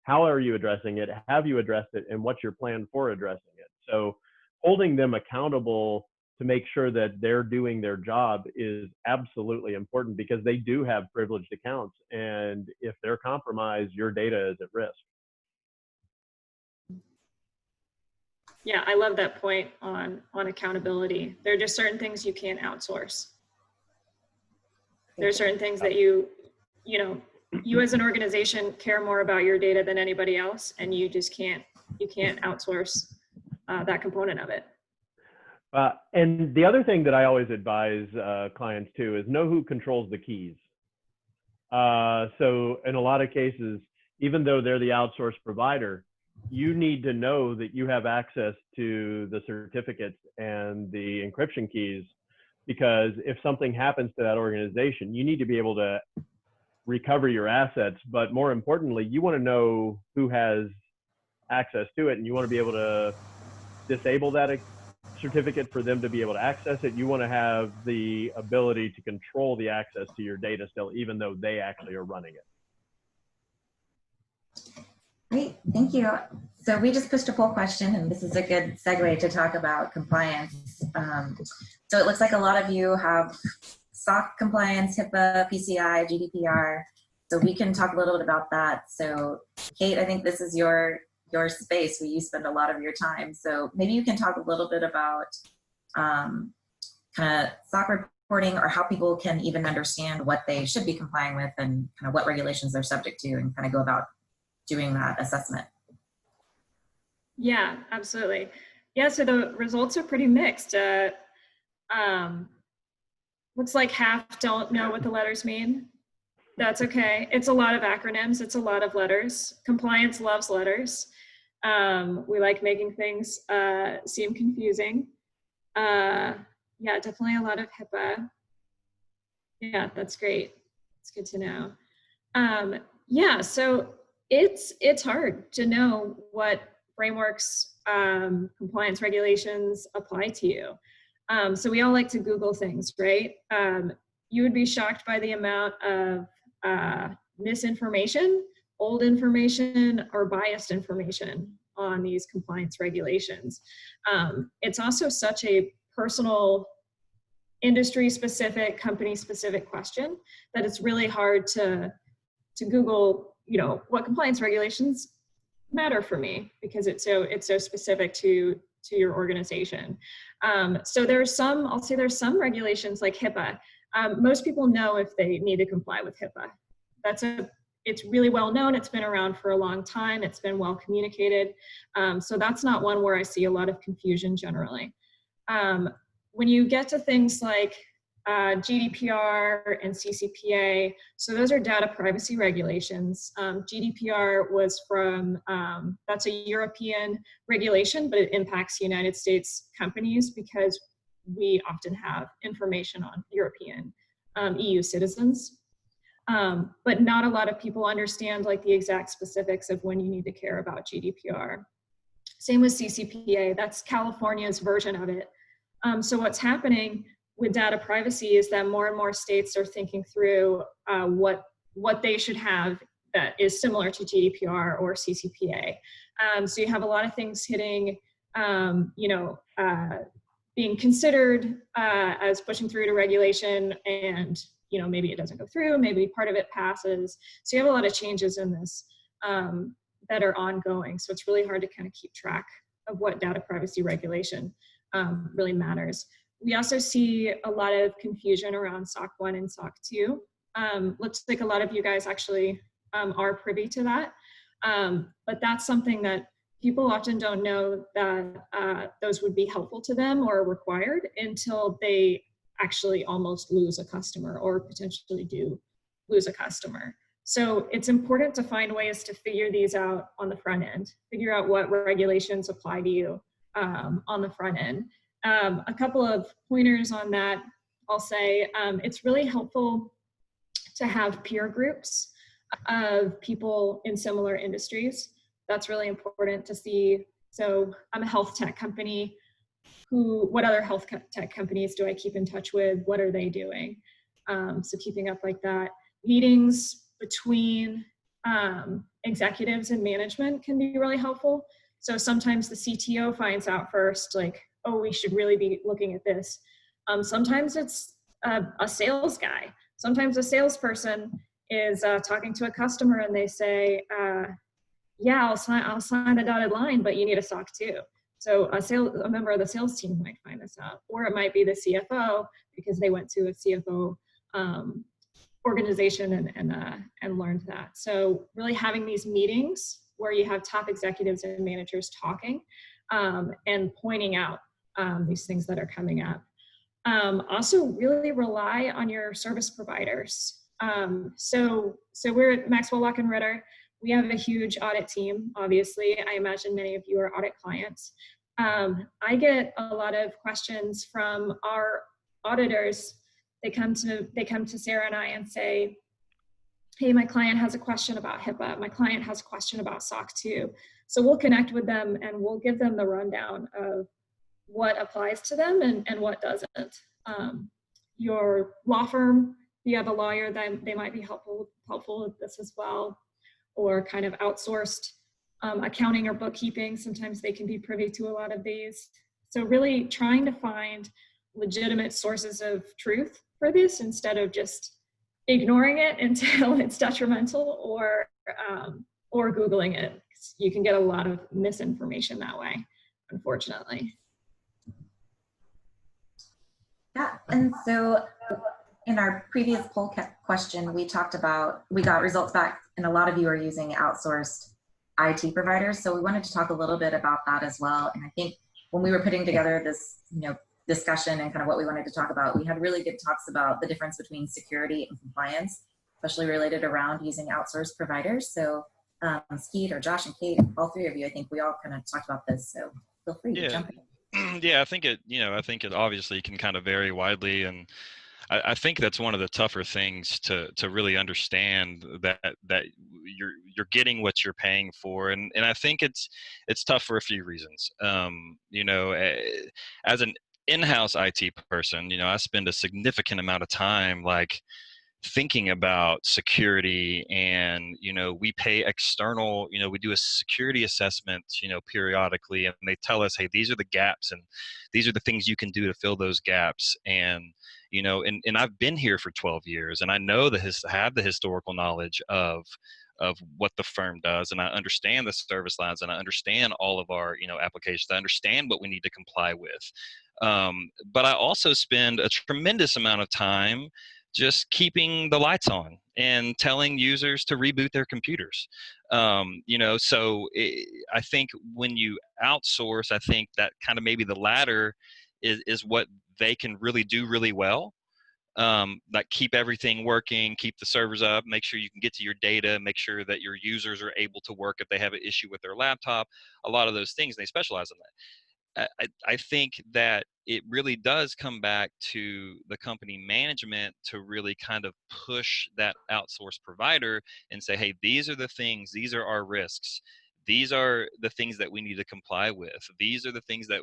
How are you addressing it? Have you addressed it? And what's your plan for addressing it? So holding them accountable to make sure that they're doing their job is absolutely important because they do have privileged accounts. And if they're compromised, your data is at risk. Yeah, I love that point on accountability. There are just certain things you can't outsource. There are certain things that you as an organization care more about your data than anybody else, and you just can't outsource that component of it. And the other thing that I always advise clients too is know who controls the keys. So in a lot of cases, even though they're the outsourced provider, you need to know that you have access to the certificates and the encryption keys, because if something happens to that organization, you need to be able to recover your assets. But more importantly, you want to know who has access to it, and you want to be able to disable that certificate for them to be able to access it. You want to have the ability to control the access to your data still, even though they actually are running it. Great, thank you. So we just pushed a poll question, and this is a good segue to talk about compliance. So it looks like a lot of you have SOC compliance, HIPAA, PCI, GDPR. So we can talk a little bit about that. So Kate, I think this is your space where you spend a lot of your time. So maybe you can talk a little bit about kind of SOC reporting, or how people can even understand what they should be complying with and kind of what regulations they're subject to, and kind of go about doing that assessment. Yeah, absolutely. Yeah, so the results are pretty mixed. Looks like half don't know what the letters mean. That's okay. It's a lot of acronyms. It's a lot of letters. Compliance loves letters. We like making things seem confusing. Yeah, definitely a lot of HIPAA. Yeah, that's great. It's good to know. Yeah, so it's hard to know what frameworks, compliance regulations apply to you. So we all like to Google things, right? You would be shocked by the amount of misinformation, old information, or biased information on these compliance regulations. It's also such a personal, industry-specific, company-specific question that it's really hard to Google, what compliance regulations matter for me, because it's so specific to your organization. So there's some regulations like HIPAA. Most people know if they need to comply with HIPAA. It's really well known. It's been around for a long time. It's been well communicated. So that's not one where I see a lot of confusion generally. When you get to things like GDPR and CCPA, so those are data privacy regulations. GDPR was from, that's a European regulation, but it impacts United States companies because we often have information on European EU citizens. But not a lot of people understand like the exact specifics of when you need to care about GDPR. Same with CCPA, that's California's version of it. So what's happening with data privacy is that more and more states are thinking through what they should have that is similar to GDPR or CCPA. So you have a lot of things hitting, being considered as pushing through to regulation, and maybe it doesn't go through, maybe part of it passes. So you have a lot of changes in this that are ongoing. So it's really hard to kind of keep track of what data privacy regulation really matters. We also see a lot of confusion around SOC 1 and SOC 2. Looks like a lot of you guys actually are privy to that. But that's something that people often don't know that those would be helpful to them or required until they actually almost lose a customer or potentially do lose a customer. So it's important to find ways to figure these out on the front end, figure out what regulations apply to you on the front end. A couple of pointers on that, I'll say, it's really helpful to have peer groups of people in similar industries. That's really important to see. So I'm a health tech company. What other health tech companies do I keep in touch with? What are they doing? So keeping up like that. Meetings between executives and management can be really helpful. So sometimes the CTO finds out first, like, oh, we should really be looking at this. Sometimes it's a sales guy. Sometimes a salesperson is talking to a customer and they say, yeah, I'll sign the dotted line, but you need a SOC 2. So a member of the sales team might find this out, or it might be the CFO because they went to a CFO organization and learned that. So really having these meetings where you have top executives and managers talking and pointing out these things that are coming up. Also really rely on your service providers. So we're at Maxwell Lock & Ritter. We have a huge audit team, obviously. I imagine many of you are audit clients. I get a lot of questions from our auditors. They come to Sarah and I and say, hey, my client has a question about HIPAA. My client has a question about SOC 2. So we'll connect with them and we'll give them the rundown of what applies to them and what doesn't. Your law firm, if you have a lawyer, then they might be helpful with this as well, or kind of outsourced accounting or bookkeeping. Sometimes they can be privy to a lot of these. So really trying to find legitimate sources of truth for this instead of just ignoring it until it's detrimental or Googling it. You can get a lot of misinformation that way, unfortunately. Yeah, and so in our previous poll question, we talked about, we got results back, and a lot of you are using outsourced IT providers. So we wanted to talk a little bit about that as well. And I think when we were putting together this, discussion and kind of what we wanted to talk about, we had really good talks about the difference between security and compliance, especially related around using outsourced providers. So Skeet or Josh and Kate, all three of you, I think we all kind of talked about this. So feel free to jump in. Yeah, I think it obviously can kind of vary widely, and I think that's one of the tougher things to really understand, that you're getting what you're paying for, and I think it's tough for a few reasons. As an in-house IT person, I spend a significant amount of time thinking about security, and we pay external, we do a security assessment periodically, and they tell us, hey, these are the gaps and these are the things you can do to fill those gaps. And and I've been here for 12 years, and I know have the historical knowledge of what the firm does, and I understand the service lines, and I understand all of our applications. I understand what we need to comply with, but I also spend a tremendous amount of time just keeping the lights on and telling users to reboot their computers. So I think when you outsource, I think that kind of maybe the latter is what they can really do really well. Keep everything working, keep the servers up, make sure you can get to your data, make sure that your users are able to work if they have an issue with their laptop, a lot of those things, they specialize in that. I think that it really does come back to the company management to really kind of push that outsourced provider and say, hey, these are the things, these are our risks. These are the things that we need to comply with. These are the things that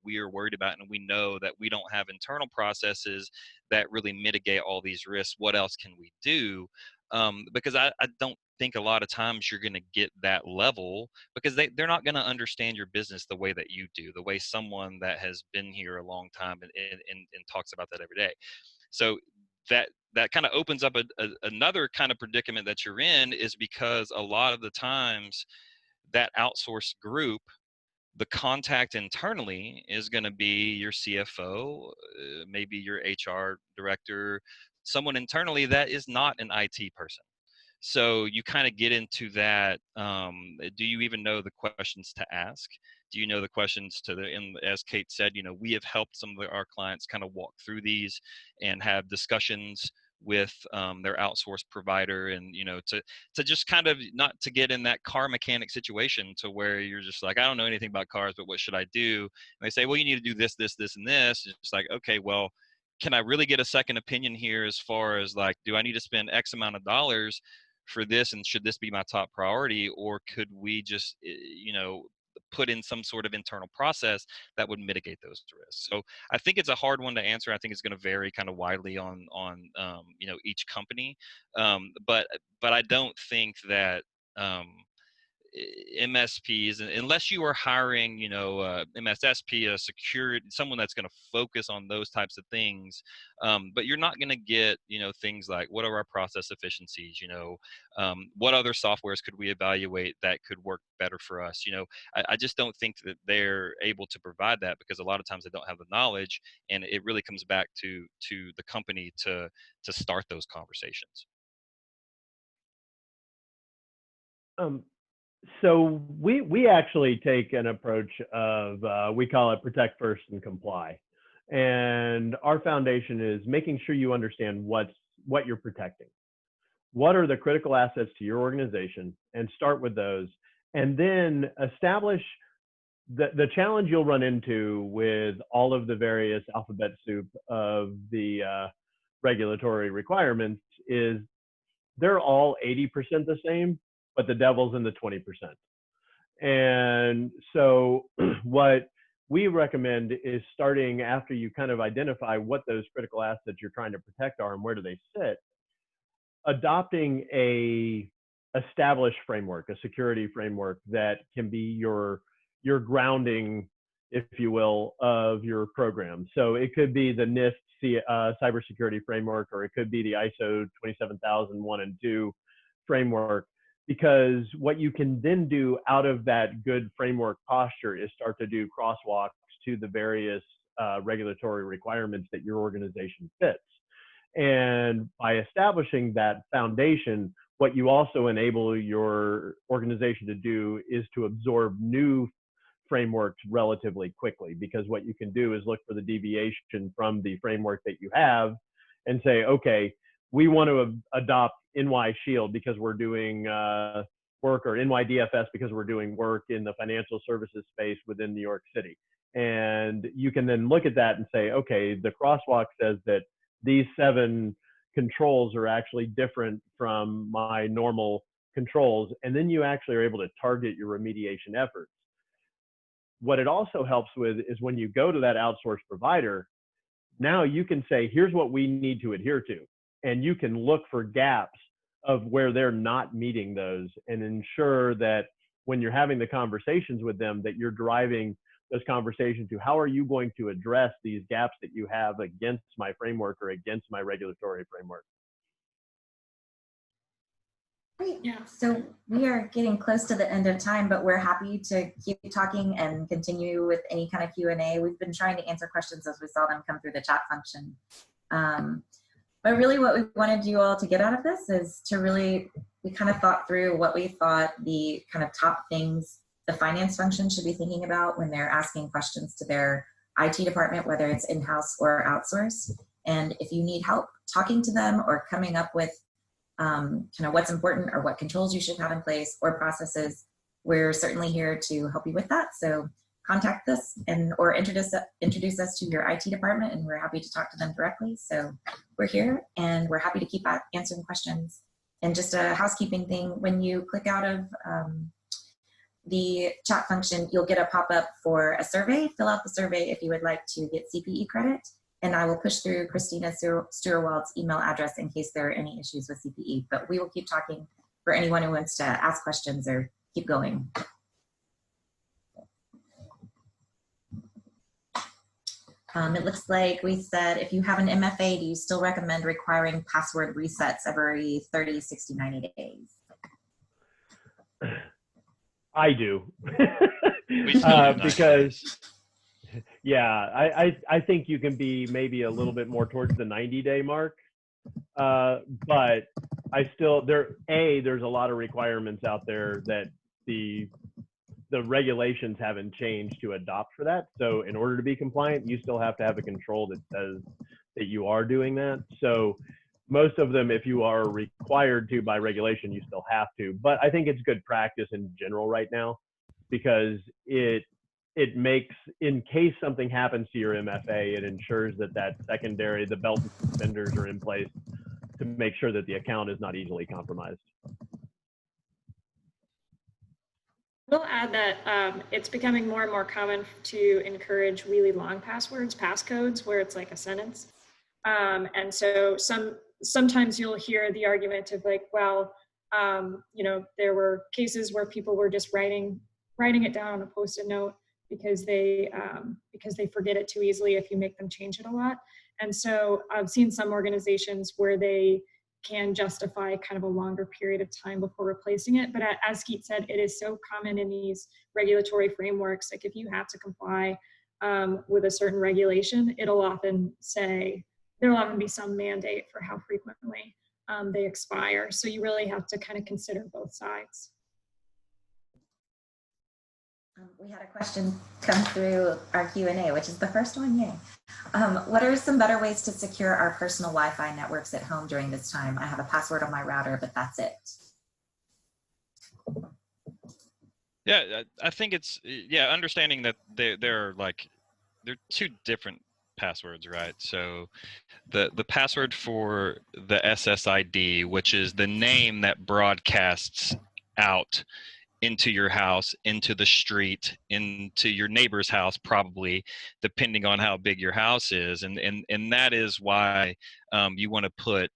we are worried about, and we know that we don't have internal processes that really mitigate all these risks. What else can we do? because I don't think a lot of times you're going to get that level, because they're not going to understand your business the way that you do, the way someone that has been here a long time and talks about that every day. So that kind of opens up another kind of predicament that you're in, is because a lot of the times that outsourced group, the contact internally is going to be your CFO, maybe your HR director, someone internally that is not an IT person. So you kind of get into that. Do you even know the questions to ask? Do you know the questions and as Kate said, we have helped some of our clients kind of walk through these and have discussions with their outsourced provider, and to just kind of not to get in that car mechanic situation to where you're just like, I don't know anything about cars, but what should I do? And they say, well, you need to do this, this, this, and this. It's like, okay, well, can I really get a second opinion here, as far as like, do I need to spend X amount of dollars for this, and should this be my top priority, or could we just put in some sort of internal process that would mitigate those risks? So I think it's a hard one to answer. I think it's going to vary kind of widely on each company, but I don't think that MSPs, unless you are hiring, MSSP, a security, someone that's going to focus on those types of things. But you're not going to get, things like, what are our process efficiencies? What other softwares could we evaluate that could work better for us? I just don't think that they're able to provide that, because a lot of times they don't have the knowledge, and it really comes back to the company to start those conversations. So we actually take an approach of, we call it protect first and comply. And our foundation is making sure you understand what you're protecting. What are the critical assets to your organization, and start with those. And then establish the challenge you'll run into with all of the various alphabet soup of the regulatory requirements is they're all 80% the same, but the devil's in the 20%. And so what we recommend is, starting after you kind of identify what those critical assets you're trying to protect are and where do they sit, adopting a established framework, a security framework that can be your grounding, if you will, of your program. So it could be the NIST cybersecurity framework, or it could be the ISO 27001 and 2 framework, because what you can then do out of that good framework posture is start to do crosswalks to the various regulatory requirements that your organization fits. And by establishing that foundation, what you also enable your organization to do is to absorb new frameworks relatively quickly, because what you can do is look for the deviation from the framework that you have and say, okay, we want to adopt NY Shield because we're doing work, or NYDFS because we're doing work in the financial services space within New York City. And you can then look at that and say, okay, the crosswalk says that these 7 controls are actually different from my normal controls. And then you actually are able to target your remediation efforts. What it also helps with is when you go to that outsourced provider, now you can say, here's what we need to adhere to. And you can look for gaps of where they're not meeting those, and ensure that when you're having the conversations with them, that you're driving those conversations to, how are you going to address these gaps that you have against my framework or against my regulatory framework? Great. Yeah. So we are getting close to the end of time, but we're happy to keep talking and continue with any kind of Q&A. We've been trying to answer questions as we saw them come through the chat function. But really what we wanted you all to get out of this is to really, we kind of thought through what we thought the kind of top things the finance function should be thinking about when they're asking questions to their IT department, whether it's in-house or outsourced. And if you need help talking to them or coming up with kind of what's important or what controls you should have in place or processes, we're certainly here to help you with that. So contact us or introduce us to your IT department, and we're happy to talk to them directly. So we're here, and we're happy to keep answering questions. And just a housekeeping thing, when you click out of the chat function, you'll get a pop-up for a survey. Fill out the survey if you would like to get CPE credit. And I will push through Christina Stewart-Wald's email address in case there are any issues with CPE, but we will keep talking for anyone who wants to ask questions or keep going. It looks like we said, if you have an MFA, do you still recommend requiring password resets every 30, 60, 90 days? I do. We still do 90 because days. yeah, I think you can be maybe a little bit more towards the 90-day mark. But I still, there's a lot of requirements out there that the regulations haven't changed to adopt for that. So in order to be compliant, you still have to have a control that says that you are doing that. So most of them, if you are required to by regulation, you still have to. But I think it's good practice in general right now, because it makes, in case something happens to your MFA, it ensures that that secondary, the belt and suspenders are in place to make sure that the account is not easily compromised. We'll add that it's becoming more and more common to encourage really long passwords, passcodes, where it's like a sentence. And so sometimes you'll hear the argument of like, well, you know, there were cases where people were just writing it down on a Post-it note because they forget it too easily if you make them change it a lot. And so I've seen some organizations where they can justify kind of a longer period of time before replacing it. But as Skeet said, it is so common in these regulatory frameworks. Like if you have to comply with a certain regulation, there'll often be some mandate for how frequently they expire. So you really have to kind of consider both sides. We had a question come through our Q&A, which is the first one, yay. What are some better ways to secure our personal Wi-Fi networks at home during this time? I have a password on my router, but that's it. Yeah, I think it's, yeah, understanding that they're two different passwords, right? So the password for the SSID, which is the name that broadcasts out into your house, into the street, into your neighbor's house, probably, depending on how big your house is. And that is why you want to put,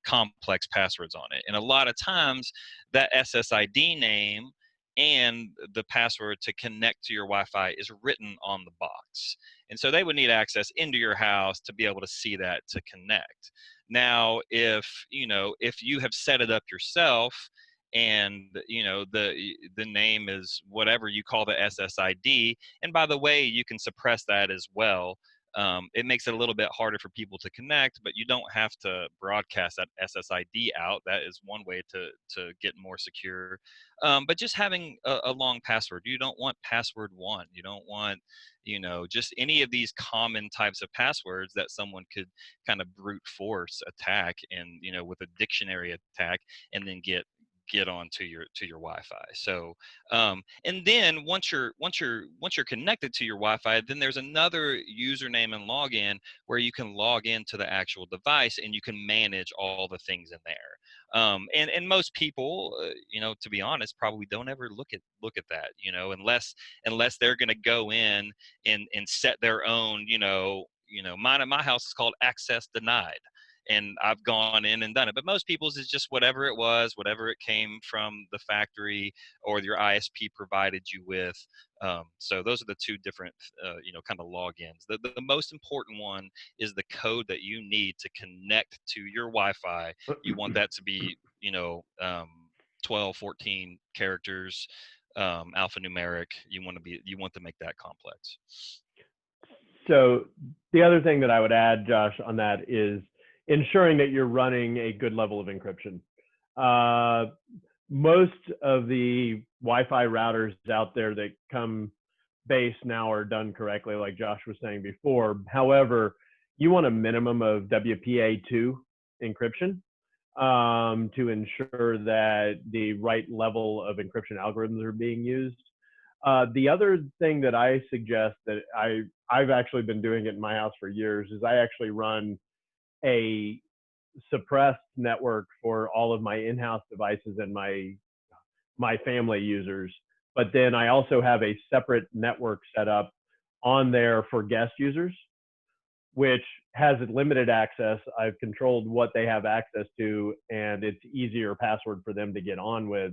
complex passwords on it. And a lot of times that SSID name and the password to connect to your Wi-Fi is written on the box. And so they would need access into your house to be able to see that, to connect. Now, if you have set it up yourself, and the name is whatever you call the SSID, and by the way, you can suppress that as well. It makes it a little bit harder for people to connect, but you don't have to broadcast that SSID out. That is one way to get more secure. But just having a long password, you don't want password one. You don't want, just any of these common types of passwords that someone could kind of brute force attack and, with a dictionary attack, and then get onto your Wi-Fi. So and then once you're connected to your Wi-Fi, then there's another username and login where you can log into the actual device and you can manage all the things in there. And most people, to be honest, probably don't ever look at that, unless they're going to go in and set their own, mine at my house is called access denied. And I've gone in and done it. But most people's is just whatever it was, whatever it came from the factory or your ISP provided you with. So those are the two different, kind of logins. The most important one is the code that you need to connect to your Wi-Fi. You want that to be, 12, 14 characters, alphanumeric. You want to make that complex. So the other thing that I would add, Josh, on that is ensuring that you're running a good level of encryption. Most of the Wi-Fi routers out there that come base now are done correctly, like Josh was saying before. However, you want a minimum of WPA2 encryption to ensure that the right level of encryption algorithms are being used. The other thing that I suggest, that I've actually been doing it in my house for years, is I actually run a suppressed network for all of my in-house devices and my family users. But then I also have a separate network set up on there for guest users. which has limited access. I've controlled what they have access to, and it's easier password for them to get on with,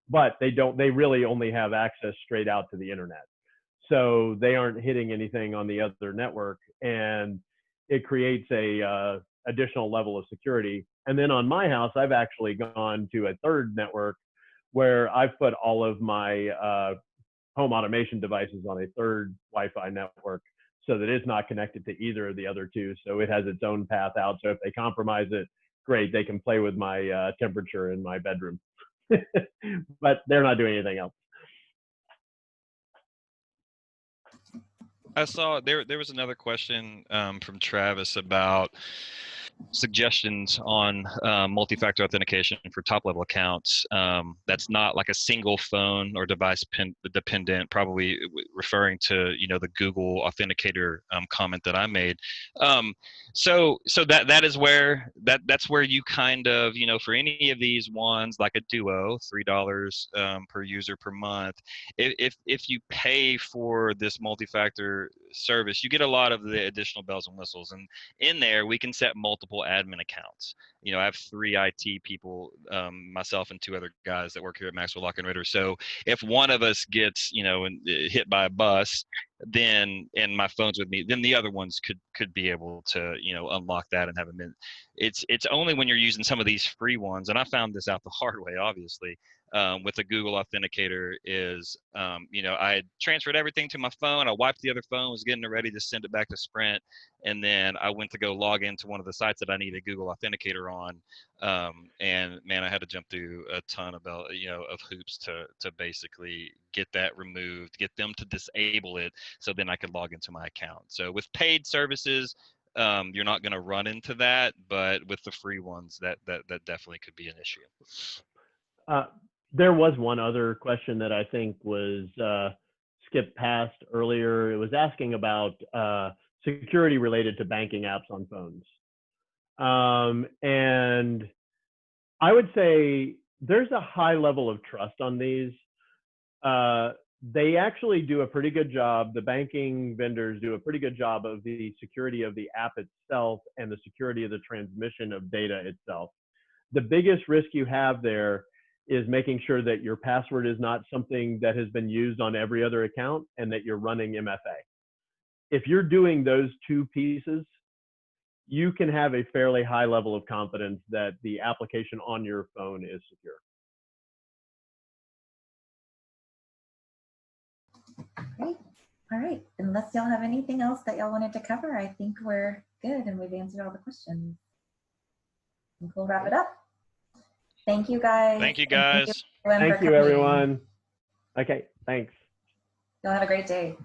but they really only have access straight out to the internet. So they aren't hitting anything on the other network, and it creates a additional level of security. And then on my house, I've actually gone to a third network where I've put all of my home automation devices on a third Wi-Fi network, so that it's not connected to either of the other two. So it has its own path out. So if they compromise it, great, they can play with my temperature in my bedroom. But they're not doing anything else. I saw there was another question from Travis about suggestions on multi-factor authentication for top-level accounts. That's not like a single phone or device dependent, probably referring to the Google Authenticator comment that I made. So that is where that's where you kind of for any of these ones like a Duo, $3 per user per month. If you pay for this multi-factor service, you get a lot of the additional bells and whistles, and in there we can set multiple admin accounts. I have 3 IT people, myself and 2 other guys that work here at Maxwell Lock and Ritter. So if one of us gets hit by a bus, then and my phone's with me, then the other ones could be able to unlock that and have them in. It's only when you're using some of these free ones, and I found this out the hard way, obviously, with the Google Authenticator is, I had transferred everything to my phone. I wiped the other phone, was getting ready to send it back to Sprint, and then I went to go log into one of the sites that I needed Google Authenticator on, and man, I had to jump through a ton of of hoops to basically get that removed, get them to disable it, so then I could log into my account. So with paid services, you're not going to run into that, but with the free ones, that definitely could be an issue. There was one other question that I think was skipped past earlier. It was asking about security related to banking apps on phones. And I would say there's a high level of trust on these. They actually do a pretty good job. The banking vendors do a pretty good job of the security of the app itself and the security of the transmission of data itself. The biggest risk you have there is making sure that your password is not something that has been used on every other account and that you're running MFA. If you're doing those 2 pieces, you can have a fairly high level of confidence that the application on your phone is secure. Great. All right. Unless y'all have anything else that y'all wanted to cover, I think we're good and we've answered all the questions. And we'll wrap it up. Thank you, guys. Thank you, guys. Thank you, everyone. Okay, thanks. Y'all have a great day.